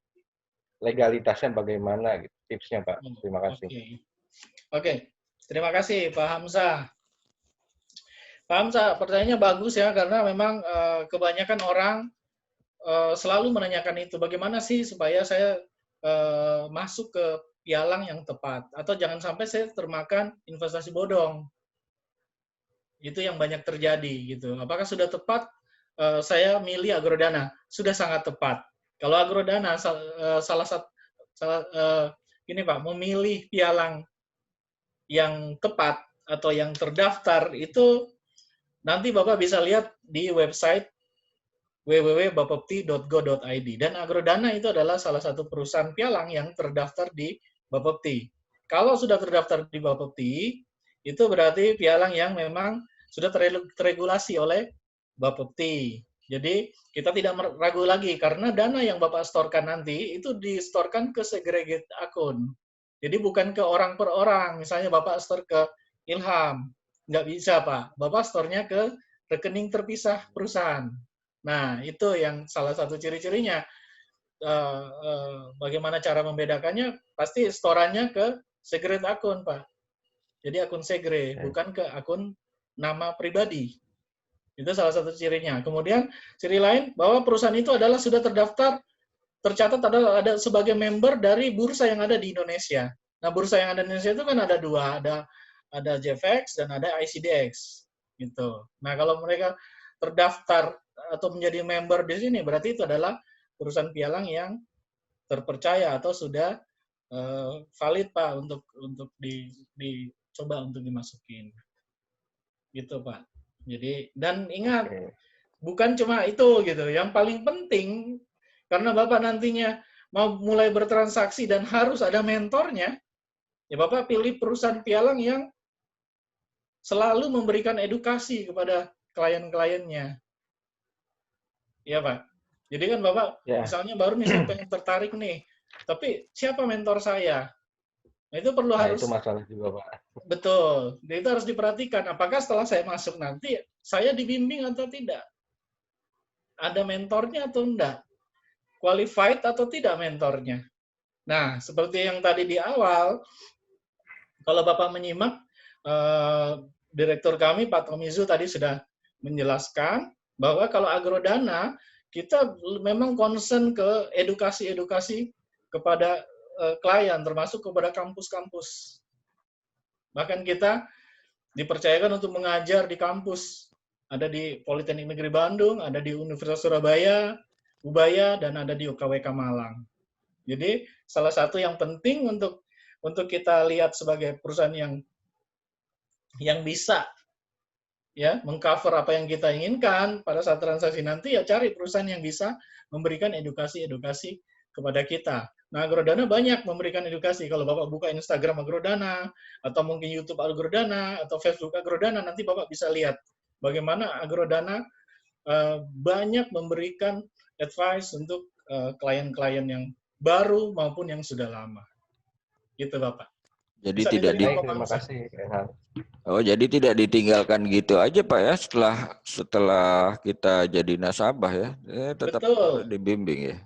legalitasnya bagaimana gitu, tipsnya Pak? Terima kasih. Oke. Terima kasih Pak Hamzah. Pak Hamzah, pertanyaannya bagus ya, karena memang kebanyakan orang selalu menanyakan itu. Bagaimana sih supaya saya masuk ke pialang yang tepat? Atau jangan sampai saya termakan investasi bodong. Itu yang banyak terjadi gitu. Apakah sudah tepat saya milih Agrodana? Sudah sangat tepat. Kalau Agrodana ini Pak, memilih pialang yang tepat atau yang terdaftar itu nanti Bapak bisa lihat di website www.bapepti.go.id. Dan Agrodana itu adalah salah satu perusahaan pialang yang terdaftar di Bapepti. Kalau sudah terdaftar di Bapepti, itu berarti pialang yang memang sudah terregulasi oleh Bapepti. Jadi kita tidak ragu lagi karena dana yang Bapak storkan nanti itu distorkan ke segregate akun. Jadi bukan ke orang per orang. Misalnya Bapak store ke Ilham, nggak bisa Pak. Bapak store-nya ke rekening terpisah perusahaan. Nah, itu yang salah satu ciri-cirinya. Bagaimana cara membedakannya? Pasti storannya ke segregate akun, Pak. Jadi akun segre, bukan ke akun nama pribadi. Itu salah satu cirinya. Kemudian, ciri lain, bahwa perusahaan itu adalah sudah terdaftar, tercatat ada sebagai member dari bursa yang ada di Indonesia. Nah, bursa yang ada di Indonesia itu kan ada dua, ada JFX dan ada ICDX. Gitu. Nah, kalau mereka terdaftar atau menjadi member di sini, berarti itu adalah perusahaan pialang yang terpercaya atau sudah valid Pak untuk dicoba untuk dimasukin. Gitu Pak. Jadi dan ingat bukan cuma itu gitu. Yang paling penting karena Bapak nantinya mau mulai bertransaksi dan harus ada mentornya, ya Bapak pilih perusahaan pialang yang selalu memberikan edukasi kepada klien-kliennya. Iya Pak. Jadi kan Bapak misalnya baru nih saya pengen tertarik nih, tapi siapa mentor saya? Nah itu perlu harus. Itu masalah juga Pak. Betul. Jadi itu harus diperhatikan. Apakah setelah saya masuk nanti saya dibimbing atau tidak? Ada mentornya atau enggak? Qualified atau tidak mentornya? Nah seperti yang tadi di awal, kalau Bapak menyimak, Direktur kami Pak Tomizu tadi sudah menjelaskan bahwa kalau Agrodana kita memang concern ke edukasi-edukasi kepada klien, termasuk kepada kampus-kampus. Bahkan kita dipercayakan untuk mengajar di kampus. Ada di Politeknik Negeri Bandung, ada di Universitas Surabaya, Ubaya, dan ada di UKWK Malang. Jadi salah satu yang penting untuk kita lihat sebagai perusahaan yang bisa ya mengcover apa yang kita inginkan pada saat transaksi nanti, ya cari perusahaan yang bisa memberikan edukasi-edukasi kepada kita. Nah, Agrodana banyak memberikan edukasi. Kalau Bapak buka Instagram Agrodana, atau mungkin YouTube Agrodana, atau Facebook Agrodana, nanti Bapak bisa lihat bagaimana Agrodana banyak memberikan advice untuk klien-klien yang baru maupun yang sudah lama. Gitu Bapak. Jadi terima kasih. Oh, jadi tidak ditinggalkan gitu aja Pak ya setelah kita jadi nasabah ya. Tetap dibimbing ya.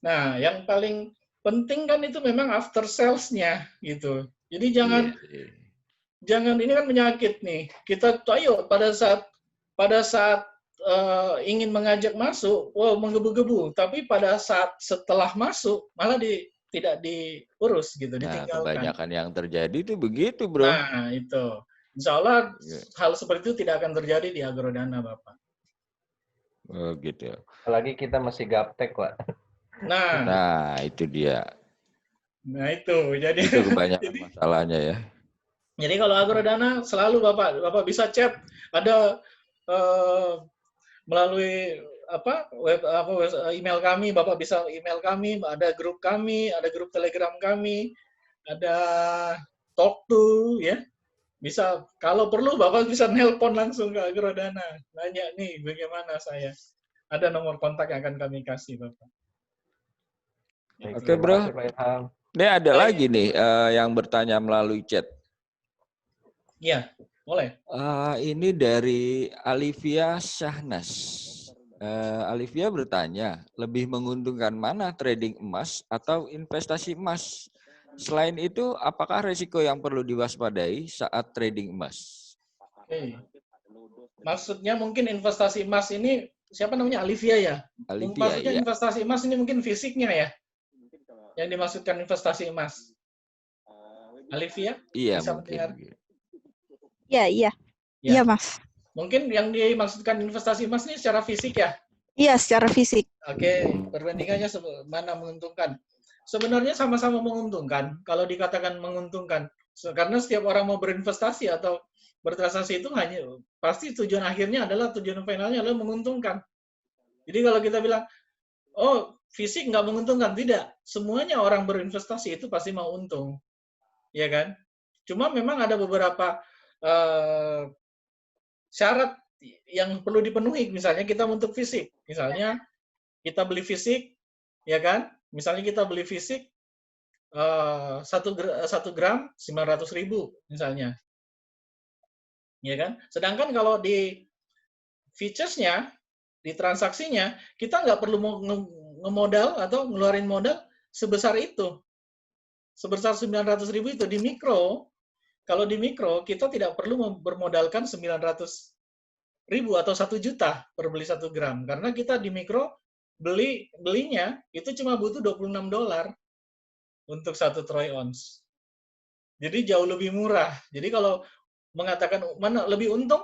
Nah, yang paling penting kan itu memang after sales-nya gitu. Jadi jangan ini kan penyakit nih. Kita ayo pada saat ingin mengajak masuk, menggebu-gebu, tapi pada saat setelah masuk malah tidak diurus gitu, ditinggalkan. Kebanyakan yang terjadi itu begitu, Bro. Nah, itu. Insya Allah hal seperti itu tidak akan terjadi di Agrodana, Bapak. Oh, gitu. Apalagi kita masih gaptek, Pak. Nah, itu dia. Nah, itu. Jadi itu kebanyakan masalahnya ya. Jadi kalau Agrodana selalu Bapak bisa chat, ada melalui email kami, Bapak bisa email kami, ada grup kami, ada grup Telegram kami, ada talk to ya. Bisa kalau perlu Bapak bisa nelpon langsung ke Agrodana, nanya nih bagaimana saya. Ada nomor kontak yang akan kami kasih Bapak. Oke, Bro. Ini ada lagi nih yang bertanya melalui chat. Iya, boleh. Ini dari Alivia Syahnas. Alivia bertanya, lebih menguntungkan mana trading emas atau investasi emas? Selain itu, apakah risiko yang perlu diwaspadai saat trading emas? Oke. Maksudnya mungkin investasi emas ini siapa namanya, Alivia ya? Alivia, Maksudnya ya. investasi emas ini mungkin fisiknya ya? Yang dimaksudkan investasi emas. Alivia? Iya, Bisa mungkin. mendengar? Iya, iya. Ya. Iya, Mas. Mungkin yang dimaksudkan investasi emas ini secara fisik ya? Iya, secara fisik. Oke, perbandingannya mana menguntungkan? Sebenarnya sama-sama menguntungkan. Kalau dikatakan menguntungkan, karena setiap orang mau berinvestasi atau bertransaksi itu hanya pasti tujuan akhirnya adalah tujuan finalnya adalah menguntungkan. Jadi kalau kita bilang, oh fisik nggak menguntungkan, tidak. Semuanya orang berinvestasi itu pasti mau untung, ya kan? Cuma memang ada beberapa syarat yang perlu dipenuhi. Misalnya kita untuk fisik, misalnya kita beli fisik, ya kan? Misalnya kita beli fisik 1 gram 900.000 misalnya, ya kan? Sedangkan kalau di features-nya, di transaksinya, kita nggak perlu ngemodal atau ngeluarin modal sebesar itu, sebesar 900.000 itu. Di mikro, kalau di mikro kita tidak perlu bermodalkan 900.000 atau 1 juta per beli 1 gram, karena kita di mikro belinya itu cuma butuh $26 untuk 1 troy ounce. Jadi jauh lebih murah. Jadi kalau mengatakan mana lebih untung,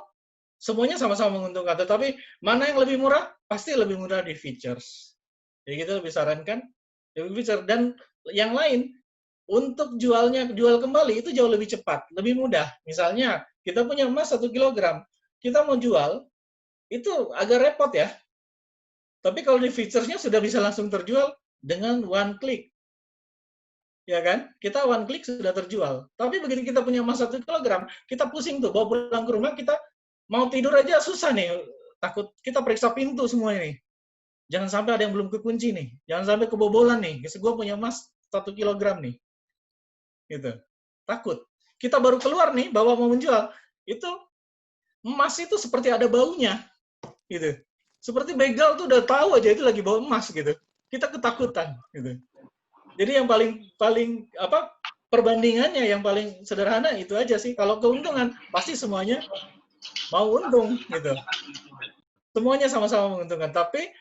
semuanya sama-sama menguntungkan. Tetapi mana yang lebih murah? Pasti lebih murah di features. Jadi kita lebih sarankan lebih feature. Dan yang lain, untuk jual kembali itu jauh lebih cepat, lebih mudah. Misalnya kita punya emas 1 kilogram, kita mau jual, itu agak repot ya. Tapi kalau di features-nya sudah bisa langsung terjual dengan one click. Ya kan? Kita one click sudah terjual. Tapi begitu kita punya emas 1 kilogram, kita pusing tuh, bawa pulang ke rumah, kita mau tidur aja susah nih. Takut kita periksa pintu semua ini. Jangan sampai ada yang belum kekunci nih. Jangan sampai kebobolan nih. Gue punya emas 1 kilogram nih. Gitu. Takut. Kita baru keluar nih, bawa mau menjual. Itu emas itu seperti ada baunya. Gitu. Seperti begal tuh udah tahu aja itu lagi bawa emas gitu. Kita ketakutan gitu. Jadi yang paling perbandingannya yang paling sederhana itu aja sih. Kalau keuntungan pasti semuanya mau untung gitu. Semuanya sama-sama menguntungkan, tapi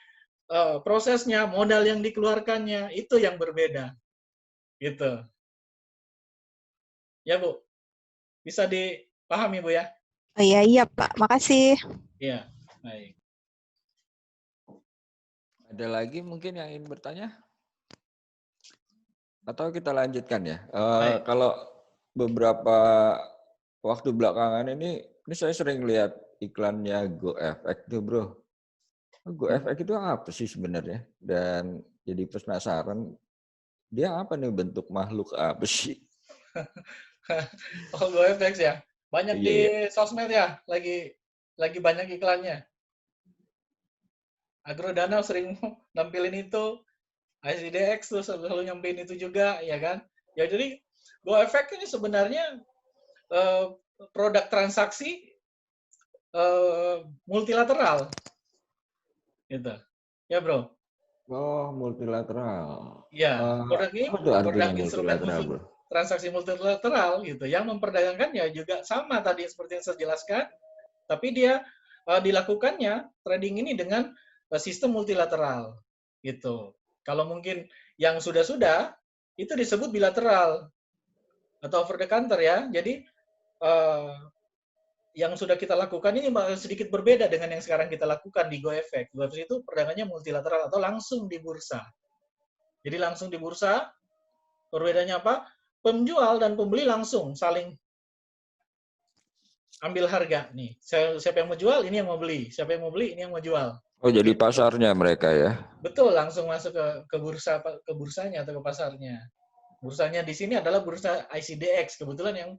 prosesnya, modal yang dikeluarkannya itu yang berbeda. Gitu. Ya, Bu. Bisa dipahami, Bu ya? Oh iya, iya, Pak. Makasih. Iya, baik. Ada lagi mungkin yang ingin bertanya? Atau kita lanjutkan ya. Kalau beberapa waktu belakangan ini saya sering lihat iklannya GoFX tuh, Bro. GoFX itu apa sih sebenarnya? Dan jadi penasaran, dia apa nih, bentuk makhluk apa sih? Oh, GoFX ya. Banyak di sosmed ya, lagi banyak iklannya. Agrodana sering nampilin itu, ICDX tuh selalu nyampein itu juga, ya kan? Ya jadi GoFX ini sebenarnya produk transaksi multilateral, gitu. Ya, Bro. Oh, multilateral. Ya, produk ini produk instrumen Bro? Transaksi multilateral gitu, yang memperdagangkannya juga sama tadi seperti yang saya jelaskan, tapi dia dilakukannya trading ini dengan sistem multilateral, gitu. Kalau mungkin yang sudah itu disebut bilateral atau over the counter ya. Jadi yang sudah kita lakukan ini sedikit berbeda dengan yang sekarang kita lakukan di GoFX. GoFX itu perdagangannya multilateral atau langsung di bursa. Jadi langsung di bursa, perbedaannya apa? Penjual dan pembeli langsung saling ambil harga nih. Siapa yang mau jual, ini yang mau beli. Siapa yang mau beli, ini yang mau jual. Oh, jadi pasarnya mereka ya? Betul, langsung masuk ke bursanya atau ke pasarnya. Bursanya di sini adalah bursa ICDX. Kebetulan yang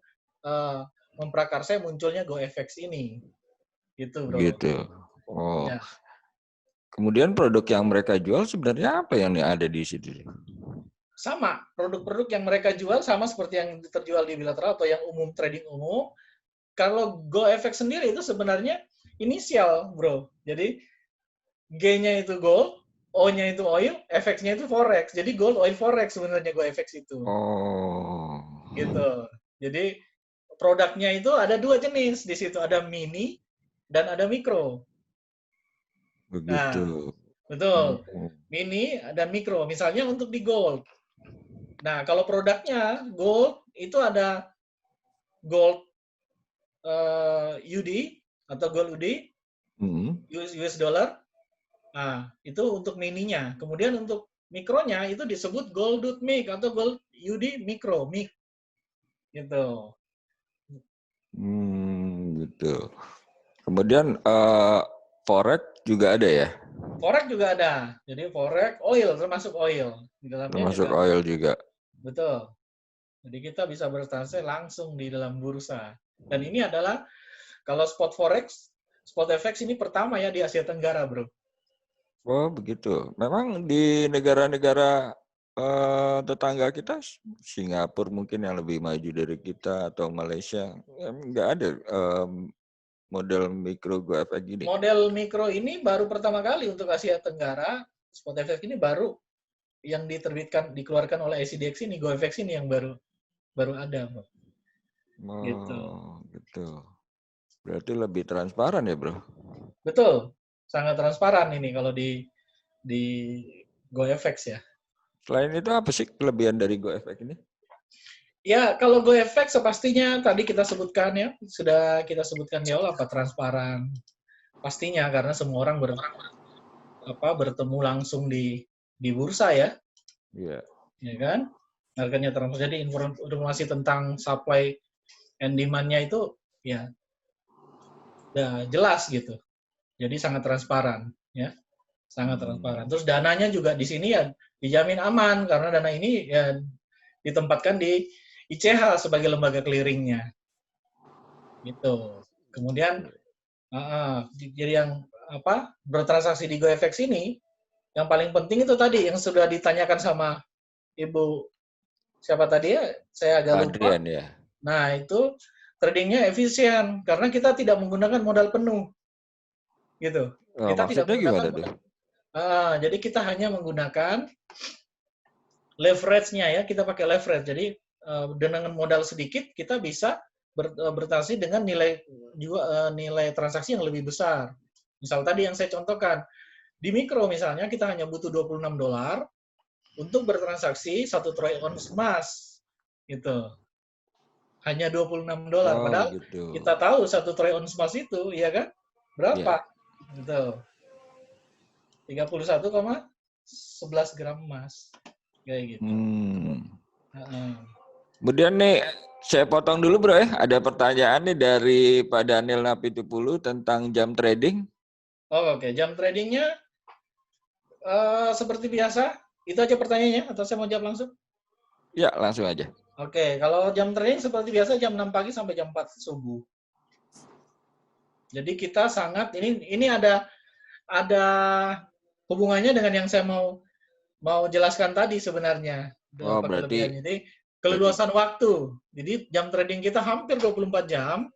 memprakarsa munculnya GoFX ini. Gitu, Bro. Gitu. Oh. Ya. Kemudian produk yang mereka jual sebenarnya apa yang ada di situ? Sama, produk-produk yang mereka jual sama seperti yang terjual di bilateral atau yang umum, trading umum. Kalau GoFX sendiri itu sebenarnya inisial, Bro. Jadi G-nya itu gold, O-nya itu oil, FX-nya itu forex. Jadi gold, oil, forex sebenarnya GoFX itu. Oh. Gitu. Jadi produknya itu ada 2 jenis di situ, ada mini dan ada mikro. Begitu. Nah, betul. Mini dan mikro. Misalnya untuk di gold. Nah, kalau produknya gold itu ada gold UD atau gold UD, US dollar. Nah, itu untuk mininya. Kemudian untuk mikronya itu disebut gold MIC atau gold UD mikro, MIC. Gitu. Gitu. Kemudian forex juga ada ya? Forex juga ada. Jadi forex oil termasuk oil. Di dalamnya Termasuk juga. oil juga. Betul. Jadi kita bisa bertransaksi langsung di dalam bursa. Dan ini adalah kalau spot forex, spot FX ini pertama ya di Asia Tenggara, Bro. Oh, begitu. Memang di negara-negara tetangga kita, Singapura mungkin yang lebih maju dari kita, atau Malaysia, nggak ada model mikro GoFX gini. Model mikro ini baru pertama kali untuk Asia Tenggara. Spot FX ini baru yang dikeluarkan oleh ICDX ini, GoFX ini yang baru ada, Bro. Gitu. Berarti lebih transparan ya, Bro? Betul. Sangat transparan ini kalau di GoFX ya. Selain itu apa sih kelebihan dari GoFX ini? Ya, kalau GoFX pastinya tadi kita sebutkan ya, sudah kita sebutkan di awal apa transparan. Pastinya karena semua orang bertemu langsung di bursa ya. Iya. Ya kan? Harganya transparan. Jadi informasi tentang supply and demand-nya itu ya udah jelas gitu. Jadi sangat transparan ya. Sangat transparan. Terus dananya juga di sini ya dijamin aman karena dana ini ya ditempatkan di ICH sebagai lembaga clearingnya. Gitu. Kemudian jadi yang bertransaksi di GoFX ini yang paling penting itu tadi yang sudah ditanyakan sama Ibu siapa tadi ya? Saya agak lupa. Adrian ya. Nah, itu tradingnya efisien karena kita tidak menggunakan modal penuh. Gitu. Oh, Kita tidak gimana menggunakan tuh? jadi kita hanya menggunakan leverage-nya ya, kita pakai leverage. Jadi dengan modal sedikit kita bisa bertransaksi dengan nilai transaksi yang lebih besar. Misal tadi yang saya contohkan, di mikro misalnya kita hanya butuh $26 untuk bertransaksi 1 troy ounce emas. Gitu. Hanya $26. Padahal gitu. kita tahu 1 troy ounce emas itu, ya kan? Berapa? Gitu. 31,11 gram emas. Kayak gitu. Kemudian nih, saya potong dulu Bro ya. Ada pertanyaan nih dari Pak Daniel Napitupulu tentang jam trading. Oke. Jam tradingnya seperti biasa. Itu aja pertanyaannya, atau saya mau jawab langsung? Ya, langsung aja. Oke, kalau jam trading seperti biasa jam 6 pagi sampai jam 4 subuh. Jadi kita sangat, ini ada hubungannya dengan yang saya mau jelaskan tadi sebenarnya. Oh, berarti jadi keleluasan waktu. Jadi jam trading kita hampir 24 jam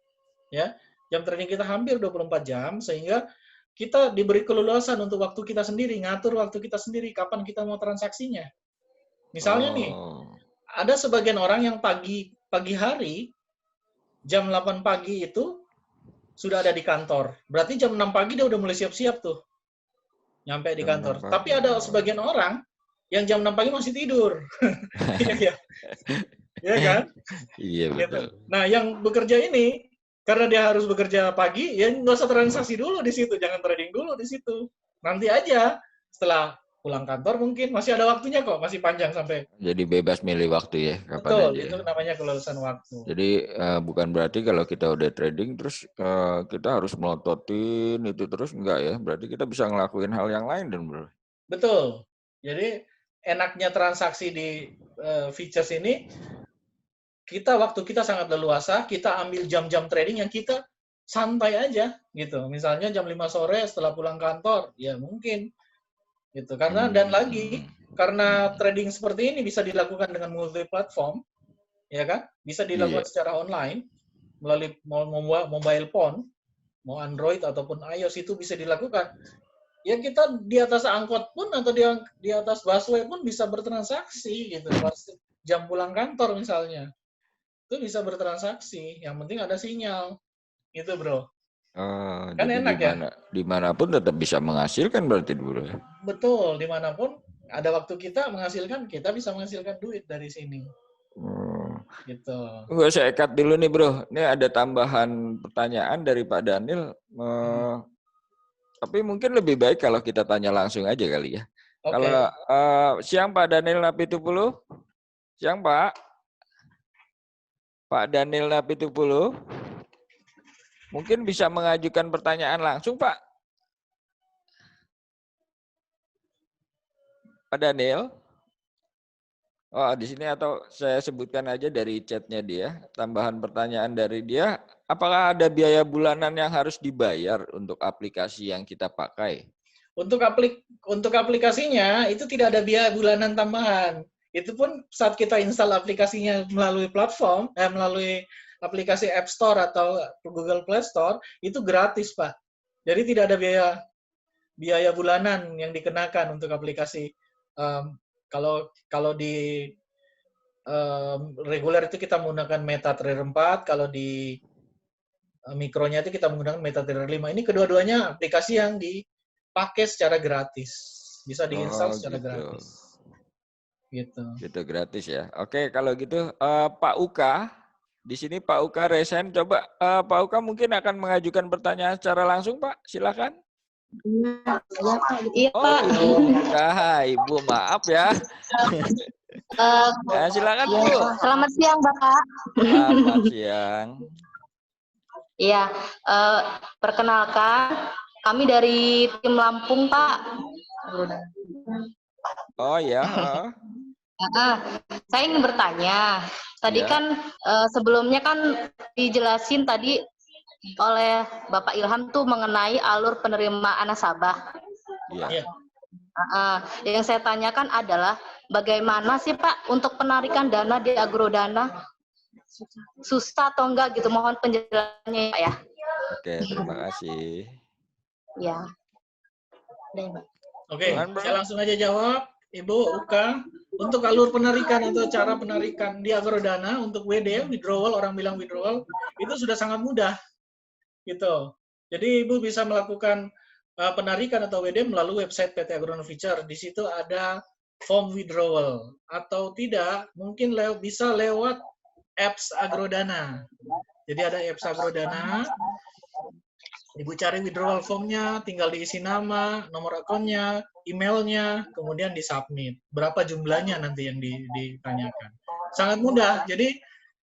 ya. Jam trading kita hampir 24 jam sehingga kita diberi keleluasan untuk waktu kita sendiri, ngatur waktu kita sendiri kapan kita mau transaksinya. Misalnya nih, ada sebagian orang yang pagi hari jam 8 pagi itu sudah ada di kantor. Berarti jam 6 pagi dia udah mulai siap-siap tuh. Nyampe di kantor. Tapi ada sebagian orang yang jam 6 pagi masih tidur. Iya. Iya kan? Iya, betul. Gitu. Nah, yang bekerja ini karena dia harus bekerja pagi, ya nggak usah transaksi dulu di situ, jangan trading dulu di situ. Nanti aja setelah pulang kantor mungkin masih ada waktunya kok, masih panjang sampai. Jadi bebas milih waktu ya, kapan betul, aja. itu namanya kelulusan waktu. Jadi bukan berarti kalau kita udah trading terus kita harus melototin itu terus, enggak ya. Berarti kita bisa ngelakuin hal yang lain dan Bro. Betul. Jadi enaknya transaksi di features ini, waktu kita sangat leluasa, kita ambil jam-jam trading yang kita santai aja gitu. Misalnya jam 5 sore setelah pulang kantor, ya mungkin gitu. Karena karena trading seperti ini bisa dilakukan dengan multi platform, ya kan? Bisa dilakukan secara online melalui mobile phone, mau Android ataupun iOS itu bisa dilakukan. ya kita di atas angkot pun atau di atas busway pun bisa bertransaksi gitu. Pas jam pulang kantor misalnya, itu bisa bertransaksi. Yang penting ada sinyal, gitu bro. Kan jadi enak ya? Dimanapun tetap bisa menghasilkan berarti bro. Betul, dimanapun ada waktu kita menghasilkan, kita bisa menghasilkan duit dari sini. Gitu. Gue saya cut dulu nih bro. Ini ada tambahan pertanyaan dari Pak Daniel. Tapi mungkin lebih baik kalau kita tanya langsung aja kali ya. Okay. Kalau siang Pak Daniel Napitupulu. Siang Pak. Pak Daniel Napitupulu. Mungkin bisa mengajukan pertanyaan langsung Pak. Pak Daniel. Oh, di sini atau saya sebutkan aja dari chatnya dia, tambahan pertanyaan dari dia, apakah ada biaya bulanan yang harus dibayar untuk aplikasi yang kita pakai? Untuk aplikasinya itu tidak ada biaya bulanan tambahan. Itu pun saat kita install aplikasinya melalui platform, melalui aplikasi App Store atau Google Play Store, itu gratis Pak. Jadi tidak ada biaya bulanan yang dikenakan untuk aplikasi. Kalau di reguler itu kita menggunakan MetaTrader 4, kalau di mikronya itu kita menggunakan MetaTrader 5. Ini kedua-duanya aplikasi yang dipakai secara gratis. Bisa diinstal secara gratis. Gitu gratis ya. Oke, kalau gitu Pak Uka, di sini Pak Uka Resen, coba Pak Uka mungkin akan mengajukan pertanyaan secara langsung Pak, silakan. Iya, Pak. Ibu maaf ya. Ya, silakan Bu. Selamat siang, Bapak. Selamat siang. Iya, perkenalkan kami dari tim Lampung, Pak. Oh ya. Saya ingin bertanya. Tadi kan sebelumnya kan dijelasin tadi oleh Bapak Ilham tuh mengenai alur penerimaan nasabah. Iya. Yang saya tanyakan adalah bagaimana sih Pak untuk penarikan dana di Agrodana? Susah atau enggak gitu? Mohon penjelasannya ya. Oke, terima kasih. Ya. Oke, saya langsung aja jawab, Ibu Uka. Untuk alur penarikan atau cara penarikan di Agrodana untuk WD, withdrawal, orang bilang withdrawal, itu sudah sangat mudah. Gitu. Jadi Ibu bisa melakukan penarikan atau WD melalui website PT Agrono Future. Di situ ada form withdrawal. Atau tidak, mungkin bisa lewat apps Agrodana. Jadi ada apps Agrodana. Ibu cari withdrawal formnya, tinggal diisi nama, nomor akunnya, emailnya, kemudian disubmit. Berapa jumlahnya nanti yang ditanyakan. Sangat mudah. Jadi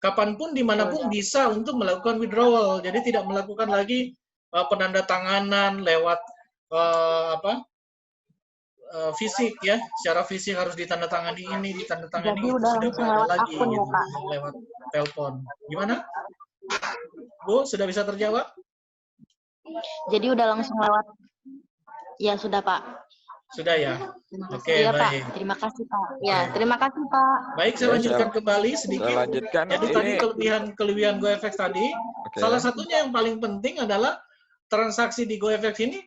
kapanpun, dimanapun bisa untuk melakukan withdrawal. Jadi tidak melakukan lagi penandatanganan lewat fisik ya. Secara fisik harus ditandatangani ini, ditandatangani itu. Sudah tidak ada lagi gitu, lewat telepon. Gimana? Bu, sudah bisa terjawab? Jadi udah langsung lewat. Ya, sudah Pak. Sudah ya? Oke, iya, baik. Pak. Terima kasih Pak. Ya, terima kasih Pak. Baik, saya lanjutkan kembali sedikit. Jadi tadi kelebihan GoFX tadi, salah satunya yang paling penting adalah transaksi di GoFX ini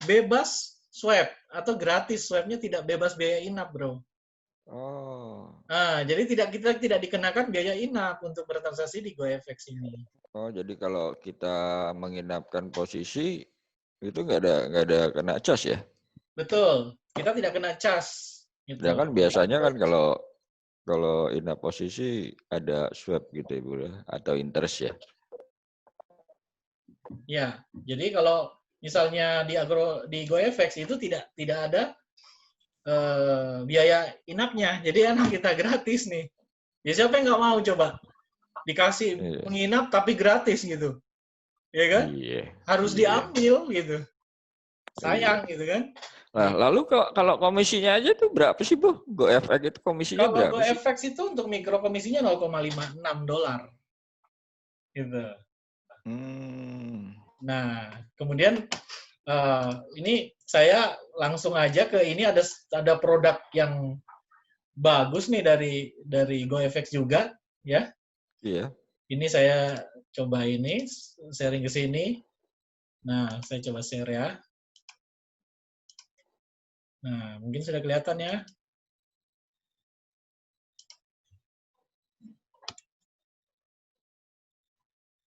bebas swap atau gratis swapnya, tidak bebas biaya inap, bro. Nah, jadi kita tidak dikenakan biaya inap untuk bertransaksi di GoFX ini. Jadi kalau kita menginapkan posisi itu nggak ada kena cas ya? Betul, kita tidak kena cas. Gitu. Sedangkan biasanya kan kalau inap posisi ada swap gitu Ibu atau interest ya? Ya, jadi kalau misalnya di GoFX itu tidak ada biaya inapnya, jadi enak, kita gratis nih. Ya siapa yang nggak mau coba dikasih menginap tapi gratis gitu, ya kan? Harus diambil gitu, sayang gitu kan? Nah, lalu kalau komisinya aja tuh berapa sih Bu? GoFX itu komisinya berapa? Kalau GoFX itu untuk mikro komisinya $0,56 gitu. Nah, kemudian ini saya langsung aja ke ini, ada produk yang bagus nih dari GoFX juga ya. Iya. Ini saya coba sharing ke sini. Nah, saya coba share ya. Nah, mungkin sudah kelihatan ya.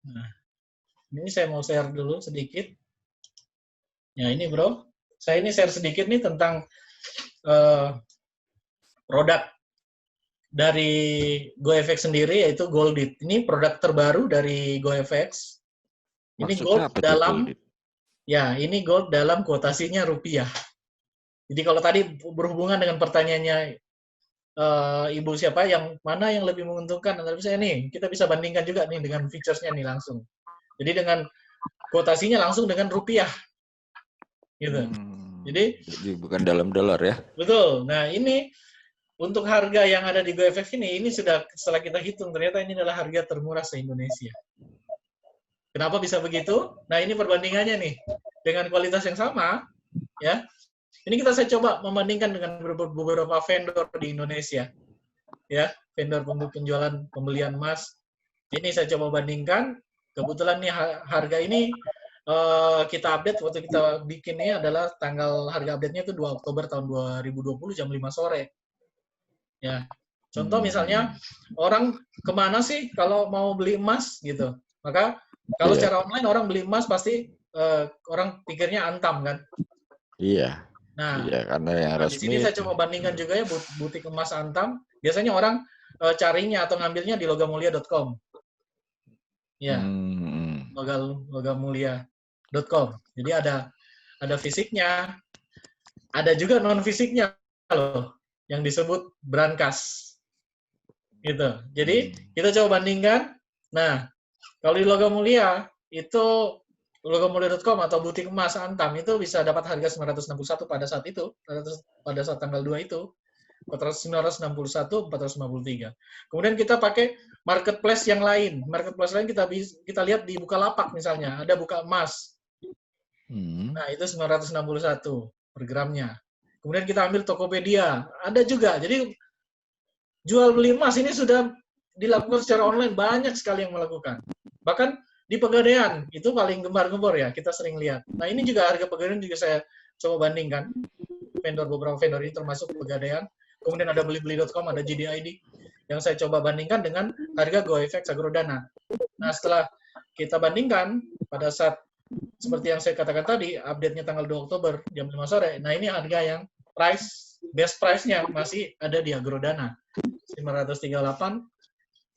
Nah, ini saya mau share dulu sedikit. Ya, ini bro. Saya ini share sedikit nih tentang produk dari GoFX sendiri, yaitu Goldit. Ini produk terbaru dari GoFX. Ini Maksudnya gold dalam, Goldit? ya ini gold dalam kuotasinya rupiah. Jadi kalau tadi berhubungan dengan pertanyaannya Ibu siapa, yang mana yang lebih menguntungkan, analisa saya nih, kita bisa bandingkan juga nih dengan features-nya nih langsung. Jadi dengan kuotasinya langsung dengan rupiah. Gitu. Jadi bukan dalam dolar ya? Betul. Nah, ini untuk harga yang ada di GoFX ini sudah setelah kita hitung, ternyata ini adalah harga termurah se-Indonesia. Kenapa bisa begitu? Nah, ini perbandingannya nih. Dengan kualitas yang sama, ya. Ini saya coba membandingkan dengan beberapa vendor di Indonesia. Ya, vendor penjualan pembelian emas. Ini saya coba bandingkan. Kebetulan nih harga ini kita update waktu kita bikin ini adalah tanggal harga update-nya itu 2 Oktober tahun 2020 jam 5 sore. Ya. Contoh misalnya orang kemana sih kalau mau beli emas gitu. Maka kalau secara online orang beli emas pasti orang pikirnya Antam kan. Iya. Nah, iya, karena yang resmi. Di sini saya coba bandingkan juga ya butik emas Antam. Biasanya orang carinya atau ngambilnya di logamulia.com. Ya. Logamulia.com. Jadi ada fisiknya, ada juga non fisiknya loh, yang disebut brankas. Gitu. Jadi kita coba bandingkan. Nah, kalau di Logamulia itu logamulia.com atau butik emas Antam itu bisa dapat harga 961 pada saat itu, pada saat tanggal 2 itu, 961, 453. Kemudian kita pakai marketplace yang lain. Marketplace lain kita lihat di Bukalapak misalnya, ada buka emas. Nah, itu 961 per gramnya. Kemudian kita ambil Tokopedia, ada juga. Jadi jual beli emas ini sudah dilakukan secara online, banyak sekali yang melakukan. Bahkan di Pegadaian, itu paling gembar-gembor ya, kita sering lihat. Nah, ini juga harga Pegadaian juga saya coba bandingkan. Beberapa vendor ini termasuk Pegadaian. Kemudian ada belibeli.com, ada JDID. Yang saya coba bandingkan dengan harga GoFX Agrodana. Nah, setelah kita bandingkan, pada saat seperti yang saya katakan tadi, update-nya tanggal 2 Oktober, jam 5 sore. Nah, ini harga yang best price-nya masih ada di Agrodana. 538,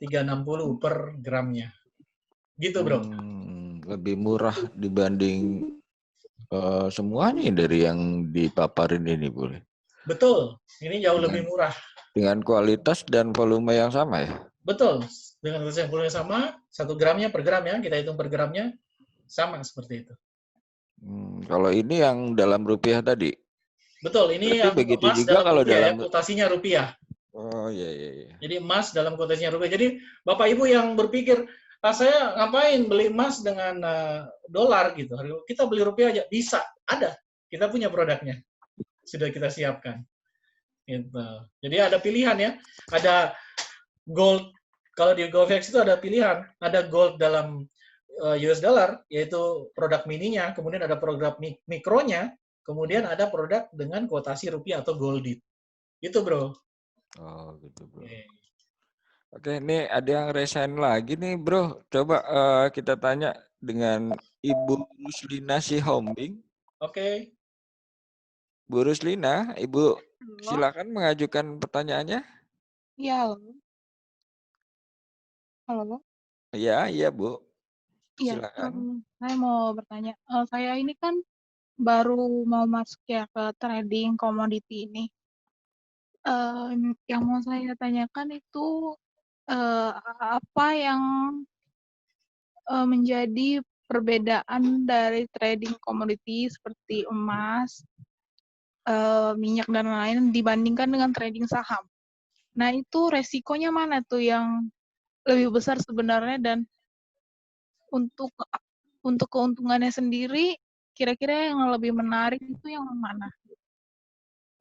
360 per gramnya. Gitu, bro. Lebih murah dibanding semuanya dari yang dipaparin ini, boleh? Betul. Ini jauh lebih murah. Dengan kualitas dan volume yang sama ya? Betul. Dengan kualitas dan volume yang sama, 1 gramnya per gram ya, kita hitung per gramnya, sama seperti itu. Kalau ini yang dalam rupiah tadi? Betul, ini yang begitu emas juga dalam kalau rupiah, dalam kuotasinya rupiah. Oh iya. Jadi emas dalam kuotasinya rupiah. Jadi Bapak Ibu yang berpikir, saya ngapain beli emas dengan dolar gitu. Kita beli rupiah aja, bisa, ada. Kita punya produknya. Sudah kita siapkan. Gitu. Jadi ada pilihan ya. Ada gold, kalau di GoFX itu ada pilihan. Ada gold dalam US dollar, yaitu produk mininya, kemudian ada produk mikronya, kemudian ada produk dengan kuotasi rupiah atau Goldit. Itu, bro. Oh, gitu, bro. Oke, ini ada yang resign lagi nih, bro. Coba kita tanya dengan Ibu Ruslina Sihombing. Oke. Bu Ruslina, Ibu silakan mengajukan pertanyaannya. Iya, halo. Iya, Bu. Iya, Silakan. saya mau bertanya. Saya ini kan baru mau masuk ya ke trading komoditi ini. Yang mau saya tanyakan itu apa yang menjadi perbedaan dari trading komoditi seperti emas, minyak dan lain dibandingkan dengan trading saham. Nah, itu resikonya mana tuh yang lebih besar sebenarnya, dan untuk keuntungannya sendiri kira-kira yang lebih menarik itu yang mana?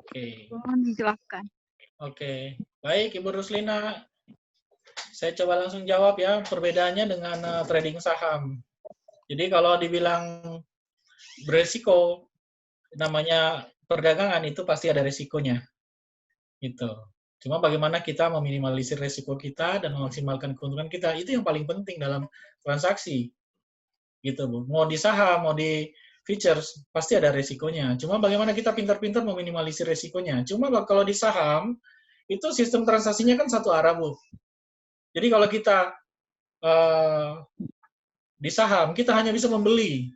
Oke. Mohon dijelaskan. Oke. Baik, Ibu Ruslina. Saya coba langsung jawab ya, perbedaannya dengan trading saham. Jadi kalau dibilang beresiko, namanya perdagangan itu pasti ada resikonya. Gitu. Cuma bagaimana kita meminimalisir resiko kita dan memaksimalkan keuntungan kita, itu yang paling penting dalam transaksi. Gitu, Bu. Mau di saham, mau di futures, pasti ada resikonya. Cuma bagaimana kita pintar-pintar meminimalisir resikonya. Cuma kalau di saham, itu sistem transaksinya kan satu arah, Bu. Jadi kalau kita di saham, kita hanya bisa membeli.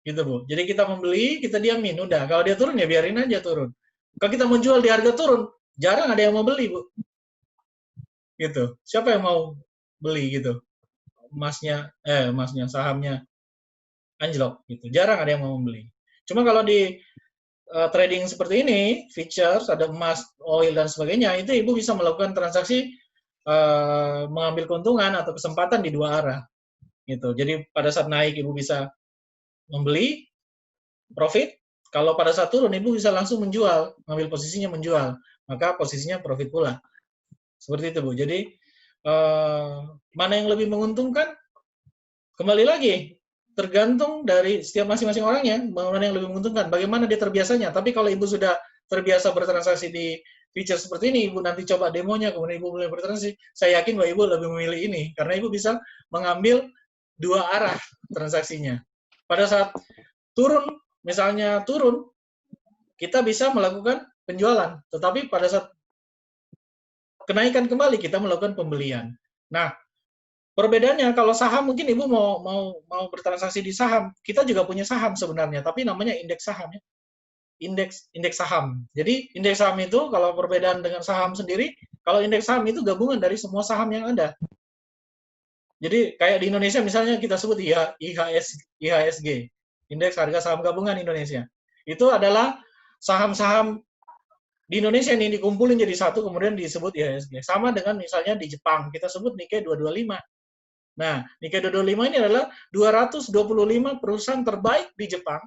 Gitu, Bu. Jadi kita membeli, kita diamin, udah. Kalau dia turun, ya biarin aja turun. Kalau kita menjual di harga turun, jarang ada yang mau beli, Bu. Gitu. Siapa yang mau beli gitu? Emasnya, sahamnya anjlok gitu. Jarang ada yang mau membeli. Cuma kalau di trading seperti ini, futures, ada emas, oil dan sebagainya, itu Ibu bisa melakukan transaksi mengambil keuntungan atau kesempatan di dua arah. Gitu. Jadi pada saat naik Ibu bisa membeli profit, kalau pada saat turun Ibu bisa langsung menjual, mengambil posisinya menjual, maka posisinya profit pula. Seperti itu, Bu. Jadi mana yang lebih menguntungkan? Kembali lagi, tergantung dari setiap masing-masing orangnya, mana yang lebih menguntungkan, bagaimana dia terbiasanya. Tapi kalau Ibu sudah terbiasa bertransaksi di feature seperti ini, Ibu nanti coba demonya, kemudian Ibu mulai bertransaksi, saya yakin bahwa Ibu lebih memilih ini, karena Ibu bisa mengambil dua arah transaksinya. Pada saat turun, misalnya turun, kita bisa melakukan penjualan, tetapi pada saat kenaikan kembali kita melakukan pembelian. Nah, perbedaannya kalau saham mungkin Ibu mau bertransaksi di saham, kita juga punya saham sebenarnya, tapi namanya indeks saham ya. Indeks saham. Jadi indeks saham itu kalau perbedaan dengan saham sendiri, kalau indeks saham itu gabungan dari semua saham yang ada. Jadi kayak di Indonesia misalnya kita sebut IHSG, Indeks Harga Saham Gabungan Indonesia. Itu adalah saham-saham di Indonesia ini dikumpulin jadi satu, kemudian disebut IHSG. Sama dengan misalnya di Jepang, kita sebut Nikkei 225. Nah, Nikkei 225 ini adalah 225 perusahaan terbaik di Jepang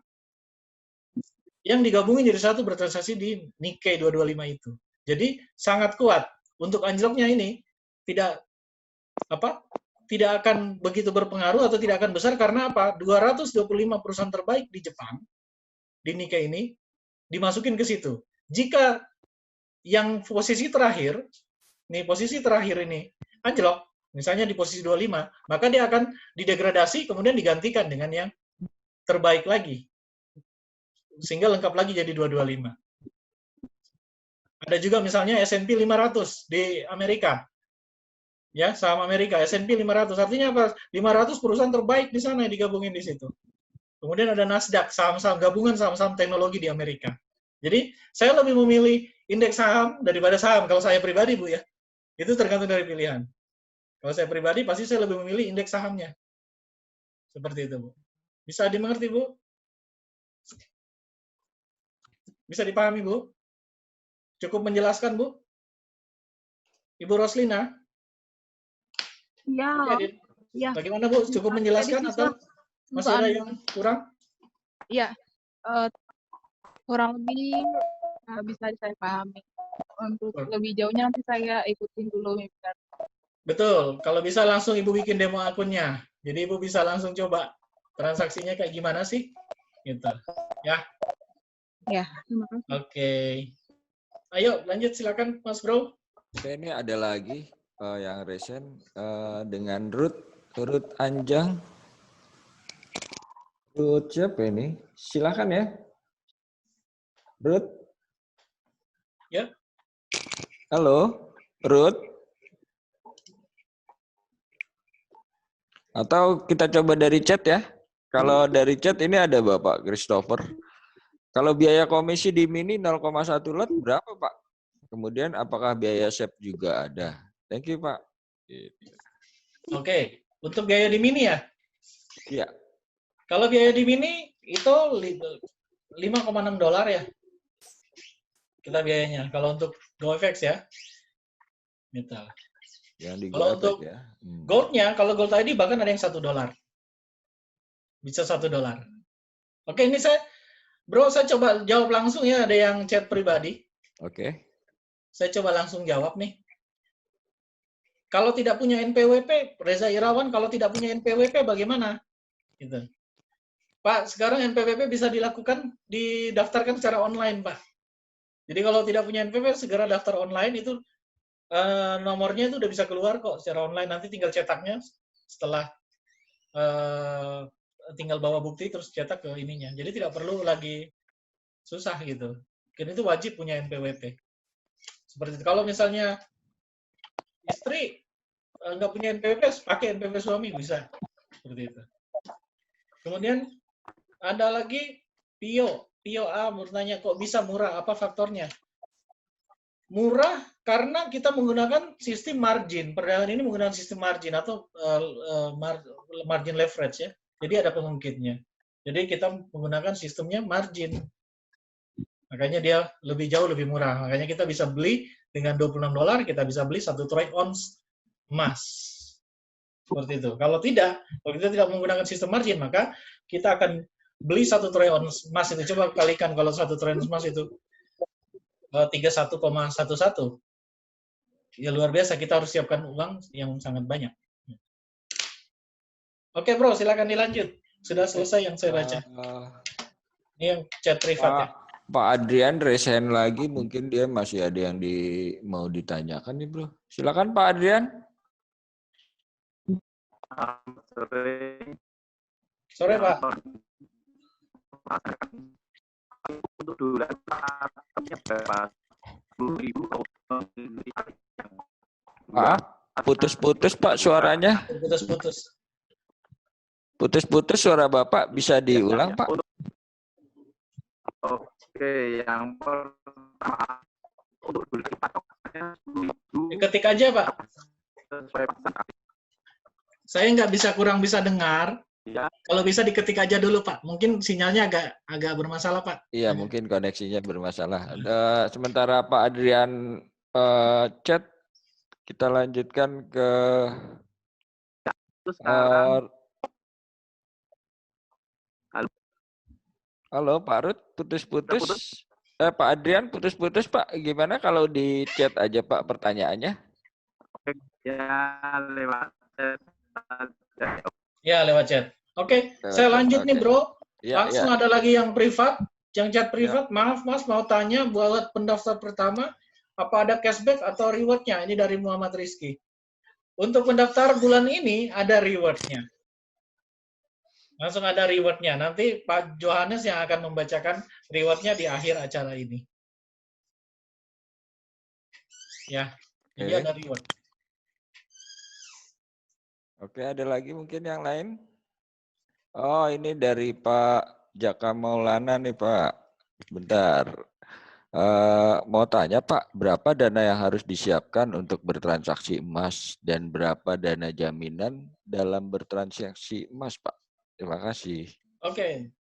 yang digabungin jadi satu bertransaksi di Nikkei 225 itu. Jadi sangat kuat. Untuk anjloknya ini tidak akan begitu berpengaruh atau tidak akan besar karena apa? 225 perusahaan terbaik di Jepang di Nikkei ini dimasukin ke situ. Jika yang posisi terakhir ini anjlok, misalnya di posisi 25, maka dia akan didegradasi kemudian digantikan dengan yang terbaik lagi. Sehingga lengkap lagi jadi 225. Ada juga misalnya S&P 500 di Amerika. Ya, saham Amerika, S&P 500. Artinya apa? 500 perusahaan terbaik di sana yang digabungin di situ. Kemudian ada Nasdaq, saham-saham gabungan saham-saham teknologi di Amerika. Jadi, saya lebih memilih indeks saham daripada saham. Kalau saya pribadi, Bu, ya. Itu tergantung dari pilihan. Kalau saya pribadi, pasti saya lebih memilih indeks sahamnya. Seperti itu, Bu. Bisa dimengerti, Bu? Bisa dipahami, Bu? Cukup menjelaskan, Bu? Ibu Roslina? Ya. Ya. Bagaimana, Bu? Cukup menjelaskan atau masih ada yang kurang? Iya. Kurang lebih bisa saya pahami. Untuk lebih jauhnya nanti saya ikutin dulu webinar. Betul. Kalau bisa langsung Ibu bikin demo akunnya. Jadi Ibu bisa langsung coba transaksinya kayak gimana sih? Gitu. Ya. Ya, terima kasih. Oke. Ayo lanjut silakan Mas Bro. Oke, ini ada lagi yang recent dengan Ruth Anjang. Ruth siapa ini? Silakan ya. Ruth. Ya. Halo, Ruth. Atau kita coba dari chat ya. Kalau dari chat ini ada Bapak Christopher. Kalau biaya komisi di Mini 0,1 lot berapa, Pak? Kemudian apakah biaya SEP juga ada? Thank you, Pak. Oke, untuk biaya di Mini ya? Iya. Kalau biaya di Mini itu $5,6 ya. Kita biayanya. Kalau untuk GoFX ya. Gitu. Kalau untuk ya. Gold-nya, kalau Gold ID bahkan ada yang $1. Bisa $1. Oke, ini saya coba jawab langsung ya. Ada yang chat pribadi. Oke. Saya coba langsung jawab nih. Kalau tidak punya NPWP, Reza Irawan, kalau tidak punya NPWP bagaimana? Gitu. Pak, sekarang NPWP bisa dilakukan, didaftarkan secara online, Pak. Jadi kalau tidak punya NPWP, segera daftar online, itu nomornya itu udah bisa keluar kok secara online. Nanti tinggal cetaknya setelah tinggal bawa bukti terus cetak ke ininya. Jadi tidak perlu lagi susah gitu. Karena itu wajib punya NPWP. Seperti itu. Kalau misalnya istri nggak punya NPWP, pakai NPWP suami bisa. Seperti itu. Kemudian ada lagi Pio A bertanya kok bisa murah, apa faktornya? Murah karena kita menggunakan sistem margin. Perdagangan ini menggunakan sistem margin atau margin leverage ya. Jadi ada pengungkitnya. Jadi kita menggunakan sistemnya margin. Makanya dia lebih jauh lebih murah. Makanya kita bisa beli dengan $26, kita bisa beli 1 troy ounce emas. Seperti itu. Kalau kita tidak menggunakan sistem margin, maka kita akan beli 1 troy ounce emas itu. Coba kalikan kalau 1 troy ounce emas itu 31,11. Ya luar biasa, kita harus siapkan uang yang sangat banyak. Oke bro, silakan dilanjut. Sudah selesai yang saya baca. Ini yang chat privat ya. Pak Adrian resign lagi, mungkin dia masih ada yang mau ditanyakan nih bro. Silakan Pak Adrian. Sore Pak. Untuk dolar berapa? 10.000. Putus-putus Pak suaranya. Putus-putus. Putus-putus suara Bapak, bisa diulang Pak? Oke, yang pertama untuk dolar patokannya 10.000. Ketik aja Pak. Saya nggak bisa dengar. Ya. Kalau bisa diketik aja dulu Pak. Mungkin sinyalnya agak bermasalah Pak. Iya, mungkin koneksinya bermasalah. Sementara Pak Adrian chat, kita lanjutkan ke halo Pak Rut, putus-putus. Pak Adrian putus-putus Pak. Gimana kalau di chat aja Pak pertanyaannya? Oke, ya lewat chat. Ya, lewat chat. Oke, saya lanjut nih bro. Langsung ada lagi yang privat, yang chat privat. Maaf mas, mau tanya buat pendaftar pertama, apa ada cashback atau rewardnya? Ini dari Muhammad Rizky. Untuk pendaftar bulan ini ada rewardnya. Langsung ada rewardnya. Nanti Pak Johannes yang akan membacakan rewardnya di akhir acara ini. Ya, jadi ada reward. Oke, ada lagi mungkin yang lain? Oh, ini dari Pak Jaka Maulana nih Pak. Bentar. Mau tanya Pak, berapa dana yang harus disiapkan untuk bertransaksi emas dan berapa dana jaminan dalam bertransaksi emas Pak? Terima kasih. Oke.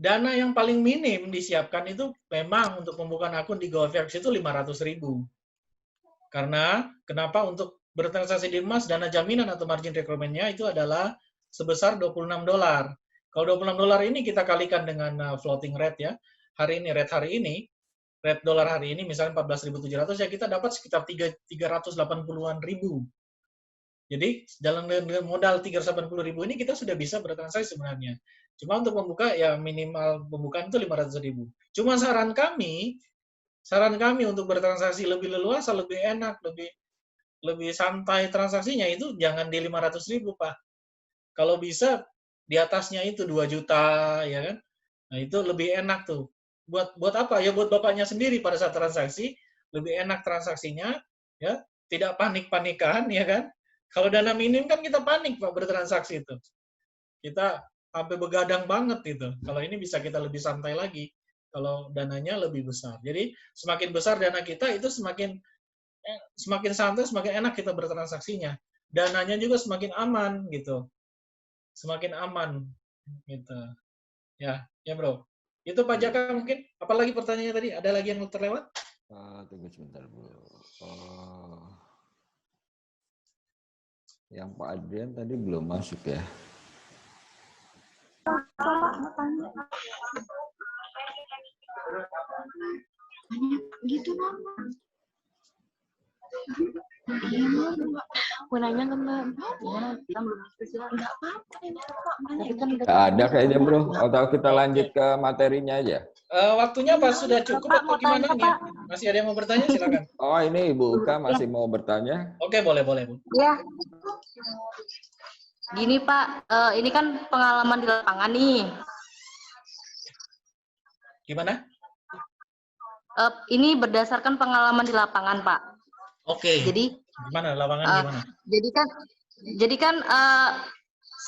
Dana yang paling minim disiapkan itu memang untuk pembukaan akun di GoFX itu 500.000. Karena kenapa untuk bertransaksi di emas, dana jaminan atau margin requirement-nya itu adalah sebesar $26. Kalau $26 ini kita kalikan dengan floating rate ya. Rate dolar hari ini misalnya 14.700 ya kita dapat sekitar 380-an ribu. Jadi dalam modal 380.000 ini kita sudah bisa bertransaksi sebenarnya. Cuma untuk membuka ya minimal pembukaan itu 500.000. Cuma saran kami untuk bertransaksi lebih leluasa, lebih enak, lebih santai transaksinya itu jangan di 500.000 Pak. Kalau bisa di atasnya itu 2 juta ya kan. Nah, itu lebih enak tuh. Buat apa? Ya buat bapaknya sendiri pada saat transaksi, lebih enak transaksinya ya, tidak panik-panikan ya kan. Kalau dana minim kan kita panik Pak bertransaksi itu. Kita sampai begadang banget gitu. Kalau ini bisa kita lebih santai lagi kalau dananya lebih besar. Jadi semakin besar dana kita itu semakin santai, semakin enak kita bertransaksinya. Dananya juga semakin aman gitu. Semakin aman gitu. Ya Bro. Itu Pak Jaka mungkin. Apalagi pertanyaannya tadi? Ada lagi yang terlewat? Tunggu sebentar Bu. Yang Pak Adrian tadi belum masuk ya. Gitu Aku nanya ke Mbak, gimana kita belum spesial? Enggak apa-apa ini Pak. Nggak ada kayaknya bro. Atau kita lanjut ke materinya aja. Waktunya apa? Sudah cukup Pak, atau mau tanya, gimana nih? Pak. Masih ada yang mau bertanya? Silakan. Oh ini Ibu Uka masih mau bertanya. Oke, boleh Bu. Ya. Gini Pak, ini kan pengalaman di lapangan nih. Gimana? Ini berdasarkan pengalaman di lapangan Pak. Oke. Jadi Gimana lapangan gimana? Jadi kan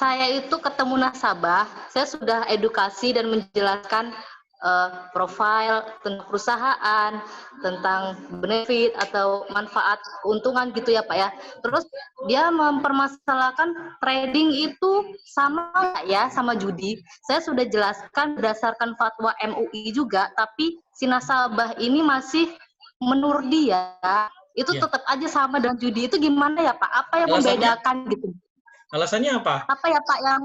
saya itu ketemu nasabah, saya sudah edukasi dan menjelaskan profil tentang perusahaan, tentang benefit atau manfaat keuntungan gitu ya Pak ya. Terus dia mempermasalahkan trading itu sama nggak ya sama judi. Saya sudah jelaskan berdasarkan fatwa MUI juga, tapi si nasabah ini masih menurut dia itu tetap aja sama dengan judi. Itu gimana ya Pak? Apa yang membedakan gitu? Alasannya apa? Apa ya Pak yang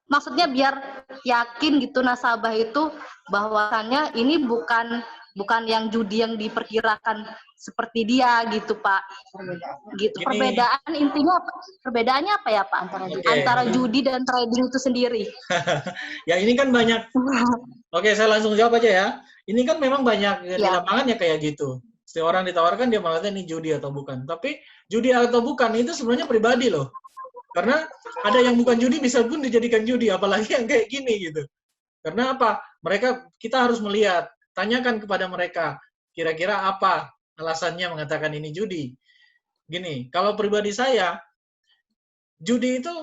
maksudnya biar yakin gitu nasabah itu bahwasannya ini bukan yang judi yang diperkirakan seperti dia gitu Pak. Gitu. Gini. Perbedaan intinya perbedaannya apa ya Pak antara judi dan trading itu sendiri? Ya ini kan banyak. Oke, saya langsung jawab aja ya. Ini kan memang banyak di lapangan ya kayak gitu. Setiap orang ditawarkan dia mengatakan ini judi atau bukan. Tapi judi atau bukan itu sebenarnya pribadi loh. Karena ada yang bukan judi bisa pun dijadikan judi, apalagi yang kayak gini gitu. Karena apa? Kita harus melihat, tanyakan kepada mereka, kira-kira apa alasannya mengatakan ini judi. Gini, kalau pribadi saya, judi itu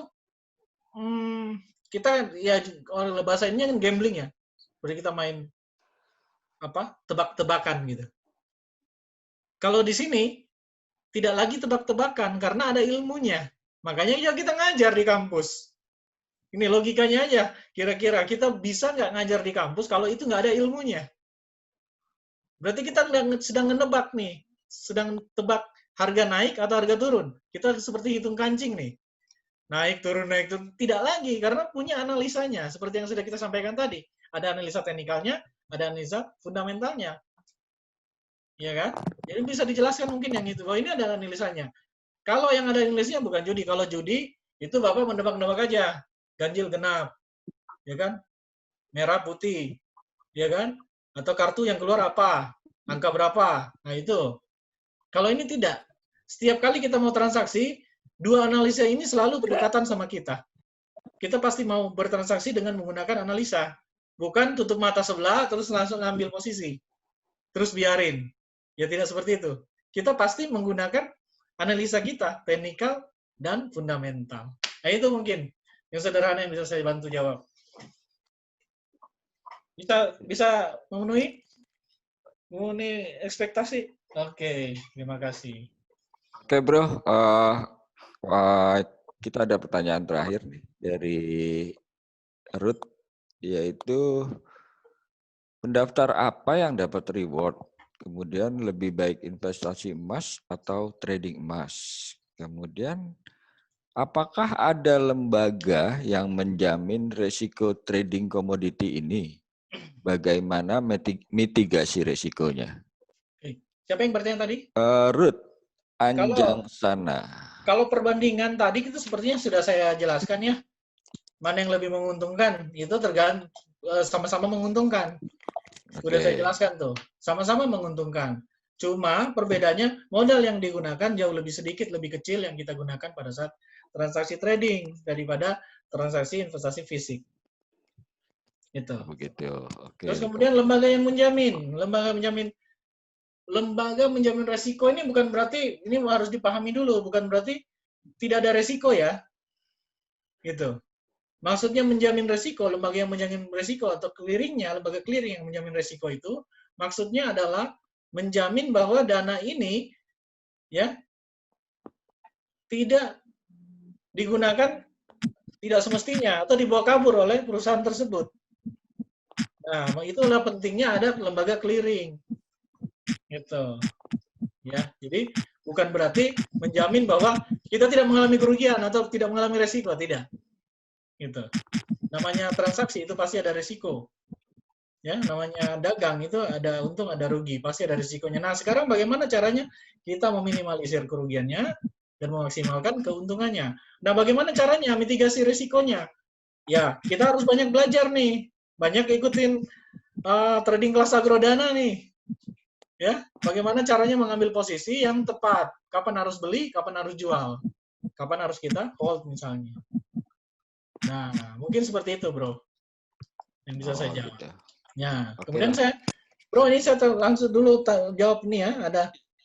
kita ya kalau bahasa ini kan gambling ya. Berarti kita main tebak-tebakan gitu. Kalau di sini tidak lagi tebak-tebakan karena ada ilmunya. Makanya ya kita ngajar di kampus. Ini logikanya aja. Kira-kira kita bisa nggak ngajar di kampus kalau itu nggak ada ilmunya? Berarti kita sedang menebak nih. Sedang tebak harga naik atau harga turun. Kita seperti hitung kancing nih. Naik, turun. Tidak lagi, karena punya analisanya. Seperti yang sudah kita sampaikan tadi. Ada analisa teknikalnya, ada analisa fundamentalnya. Ya kan? Jadi bisa dijelaskan mungkin yang itu. Oh ini ada analisanya. Kalau yang ada analisanya bukan judi. Kalau judi, itu Bapak menebak-nebak aja. Ganjil genap. Ya kan? Merah putih. Ya kan? Atau kartu yang keluar apa? Angka berapa? Nah itu. Kalau ini tidak. Setiap kali kita mau transaksi, dua analisa ini selalu berdekatan sama kita. Kita pasti mau bertransaksi dengan menggunakan analisa. Bukan tutup mata sebelah, terus langsung ngambil posisi. Terus biarin. Ya tidak seperti itu. Kita pasti menggunakan analisa kita, teknikal dan fundamental. Nah itu mungkin yang sederhana yang bisa saya bantu jawab. Bisa memenuhi ekspektasi? Oke, terima kasih. Oke bro, kita ada pertanyaan terakhir nih dari Ruth, yaitu pendaftar apa yang dapat reward? Kemudian lebih baik investasi emas atau trading emas? Kemudian apakah ada lembaga yang menjamin risiko trading komoditi ini? Bagaimana mitigasi risikonya? Siapa yang bertanya tadi? Ruth Anjang Sana. Kalau perbandingan tadi itu sepertinya sudah saya jelaskan ya. Mana yang lebih menguntungkan? Itu tergantung sama-sama menguntungkan. Sudah saya jelaskan tuh. Sama-sama menguntungkan. Cuma perbedaannya modal yang digunakan jauh lebih sedikit, lebih kecil yang kita gunakan pada saat transaksi trading daripada transaksi investasi fisik. Itu. Begitu. Oke. Terus kemudian lembaga yang menjamin, lembaga menjamin resiko ini bukan berarti, ini harus dipahami dulu, bukan berarti tidak ada resiko ya. Gitu. Maksudnya menjamin resiko, lembaga yang menjamin resiko atau clearingnya, lembaga clearing yang menjamin resiko itu, maksudnya adalah menjamin bahwa dana ini ya tidak digunakan tidak semestinya atau dibawa kabur oleh perusahaan tersebut. Nah, itulah pentingnya ada lembaga clearing. Gitu. Ya, jadi bukan berarti menjamin bahwa kita tidak mengalami kerugian atau tidak mengalami resiko, tidak. Gitu. Namanya transaksi itu pasti ada resiko. Ya, namanya dagang itu ada untung, ada rugi, pasti ada risikonya. Nah, sekarang bagaimana caranya kita meminimalisir kerugiannya dan memaksimalkan keuntungannya. Nah, bagaimana caranya mitigasi risikonya? Ya, kita harus banyak belajar nih, banyak ikutin trading kelas agrodana nih. Ya, bagaimana caranya mengambil posisi yang tepat? Kapan harus beli, kapan harus jual, kapan harus kita hold misalnya. Nah, mungkin seperti itu, bro, yang bisa saya jawab. Gitu. Ya, Oke kemudian lah. bro, ini saya langsung dulu jawab nih ya, ada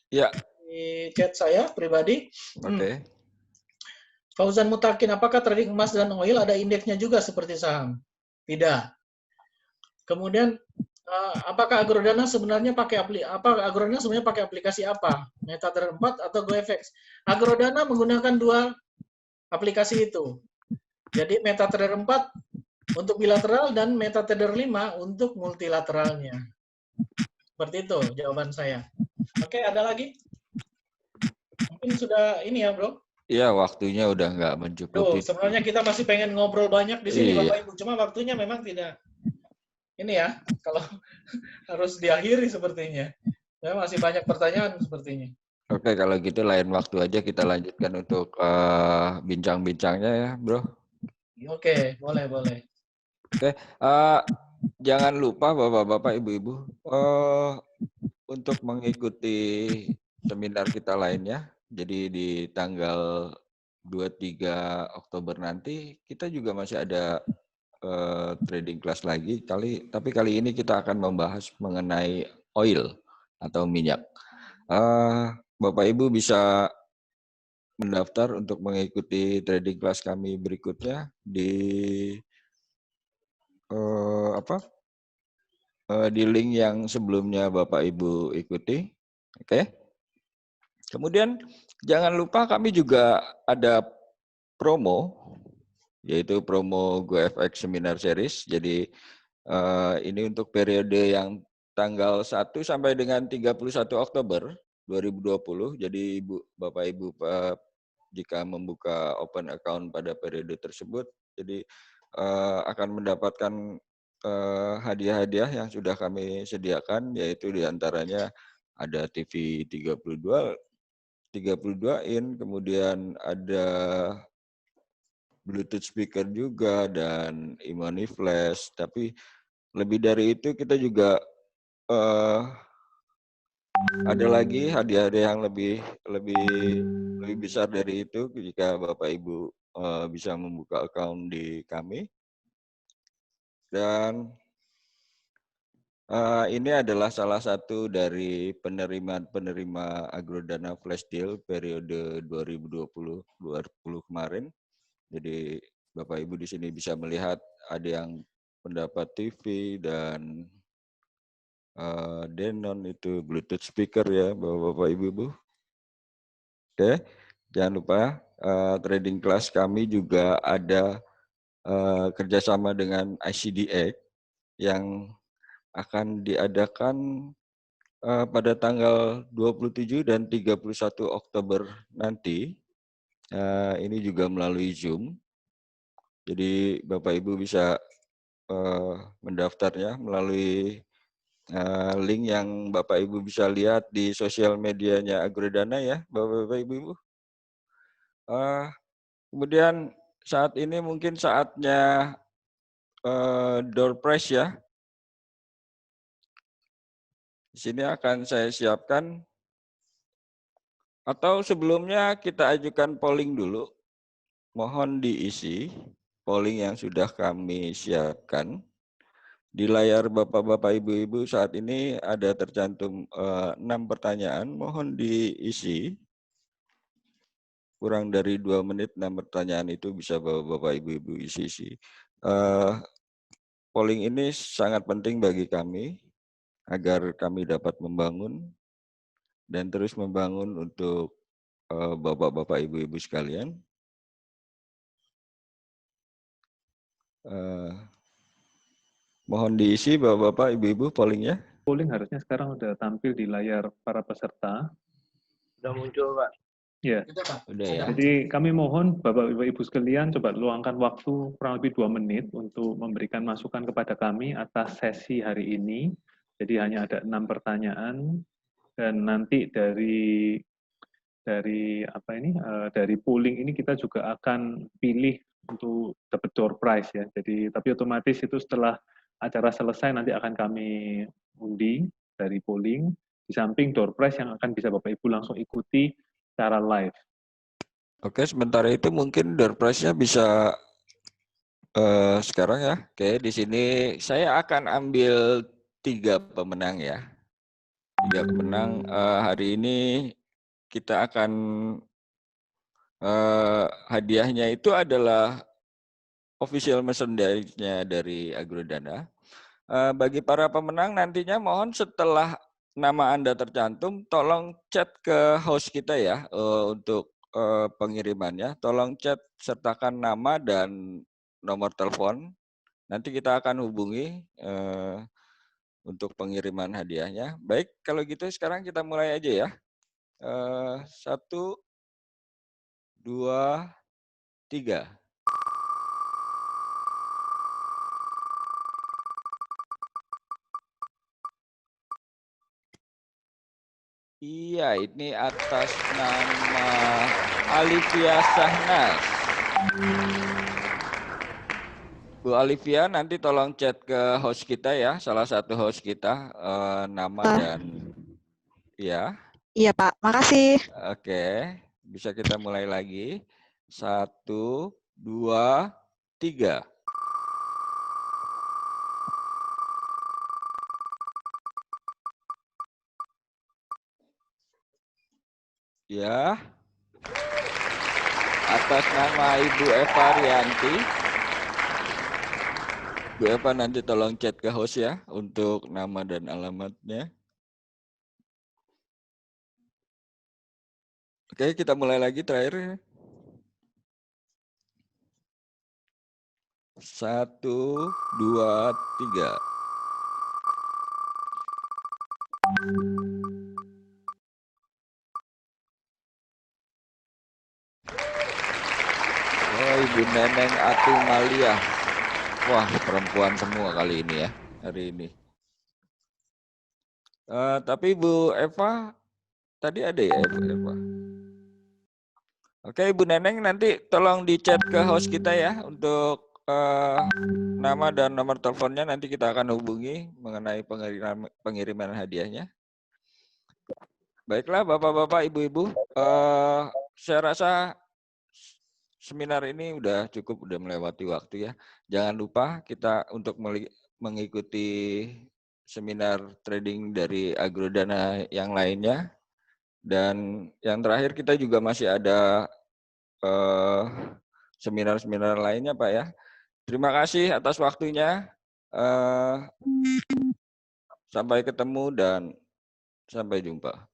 Ya. di chat saya pribadi. Oke. Fauzan Mutakin, apakah trading emas dan oil ada indeksnya juga seperti saham? Tidak. Kemudian apakah agrodana sebenarnya pakai aplikasi apa? MetaTrader 4 atau GoFX? Agrodana menggunakan dua aplikasi itu. Jadi MetaTrader 4 untuk bilateral dan MetaTrader 5 untuk multilateralnya. Seperti itu jawaban saya. Oke, ada lagi? Mungkin sudah ini ya, bro? Iya, waktunya udah nggak mencukupi. Sebenarnya kita masih pengen ngobrol banyak di sini, Iya. Bapak Ibu. Cuma waktunya memang tidak. Ini ya, kalau harus diakhiri sepertinya. Ya, masih banyak pertanyaan sepertinya. Oke, kalau gitu lain waktu aja kita lanjutkan untuk bincang-bincangnya ya, bro. Oke, boleh. Oke, jangan lupa Bapak-Bapak, Ibu-Ibu, untuk mengikuti seminar kita lainnya. Jadi di tanggal 23 Oktober nanti kita juga masih ada trading class lagi. Tapi kali ini kita akan membahas mengenai oil atau minyak. Bapak Ibu bisa mendaftar untuk mengikuti trading class kami berikutnya di di link yang sebelumnya Bapak Ibu ikuti. Oke. Kemudian jangan lupa kami juga ada promo, yaitu promo GoFX Seminar Series. Jadi ini untuk periode yang tanggal 1 sampai dengan 31 Oktober 2020. Jadi Bapak Ibu jika membuka open account pada periode tersebut, jadi akan mendapatkan hadiah-hadiah yang sudah kami sediakan, yaitu diantaranya ada TV 32 in, kemudian ada Bluetooth speaker juga dan e-money flash. Tapi lebih dari itu kita juga ada lagi hadiah-hadiah yang lebih besar dari itu jika Bapak Ibu bisa membuka account di kami. Dan ini adalah salah satu dari penerima agrodana flash deal periode 2020 kemarin. Jadi Bapak Ibu di sini bisa melihat ada yang mendapat TV dan Denon itu Bluetooth speaker ya Bapak Ibu. Oke, jangan lupa trading class kami juga ada kerjasama dengan ICDX yang akan diadakan pada tanggal 27 dan 31 Oktober nanti. Ini juga melalui Zoom. Jadi Bapak Ibu bisa mendaftarnya melalui link yang Bapak Ibu bisa lihat di sosial medianya Agrodana ya, Bapak Ibu. Kemudian saat ini mungkin saatnya door prize ya. Di sini akan saya siapkan, atau sebelumnya kita ajukan polling dulu. Mohon diisi polling yang sudah kami siapkan. Di layar Bapak-Bapak, Ibu-Ibu saat ini ada tercantum 6 pertanyaan. Mohon diisi. Kurang dari 2 menit 6 pertanyaan itu bisa Bapak-Bapak, Ibu-Ibu isi. Polling ini sangat penting bagi kami agar kami dapat membangun dan terus membangun untuk Bapak-Bapak, Ibu-Ibu sekalian. Mohon diisi Bapak-Bapak, Ibu-Ibu pollingnya. Polling harusnya sekarang sudah tampil di layar para peserta. Sudah muncul, Pak. Ya. Udah ya. Jadi kami mohon Bapak Ibu sekalian coba luangkan waktu kurang lebih 2 menit untuk memberikan masukan kepada kami atas sesi hari ini. Jadi hanya ada 6 pertanyaan dan nanti dari dari dari polling ini kita juga akan pilih untuk dapat door prize ya. Jadi tapi otomatis itu setelah acara selesai nanti akan kami undi dari polling, di samping door prize yang akan bisa Bapak Ibu langsung ikuti secara live. Oke, sementara itu mungkin door prize-nya bisa sekarang ya. Oke, di sini saya akan ambil 3 pemenang ya. 3 pemenang hari ini kita akan hadiahnya itu adalah official merchandise-nya dari Agrodana. Bagi para pemenang nantinya mohon setelah nama Anda tercantum, tolong chat ke host kita ya untuk pengirimannya. Tolong chat sertakan nama dan nomor telepon. Nanti kita akan hubungi untuk pengiriman hadiahnya. Baik, kalau gitu sekarang kita mulai aja ya. 1, 2, 3. Iya, ini atas nama Alivia Sahnas. Bu Alivia, nanti tolong chat ke host kita ya, salah satu host kita, nama dan ya. Iya Pak, makasih. Oke, bisa kita mulai lagi. 1, 2, 3. Ya. Atas nama Ibu Eva Rianti. Bu Eva nanti tolong chat ke host ya untuk nama dan alamatnya. Oke, kita mulai lagi terakhir. 1, 2, 3. Oh, Ibu Neneng Atumalia. Wah, perempuan semua kali ini ya, hari ini. Tapi Bu Eva, tadi ada ya Bu Eva? Oke, Ibu Neneng nanti tolong di chat ke host kita ya untuk nama dan nomor teleponnya, nanti kita akan hubungi mengenai pengiriman hadiahnya. Baiklah Bapak-bapak, Ibu-ibu, saya rasa seminar ini udah cukup, udah melewati waktu ya. Jangan lupa kita untuk mengikuti seminar trading dari Agrodana yang lainnya. Dan yang terakhir kita juga masih ada seminar-seminar lainnya Pak ya. Terima kasih atas waktunya. Sampai ketemu dan sampai jumpa.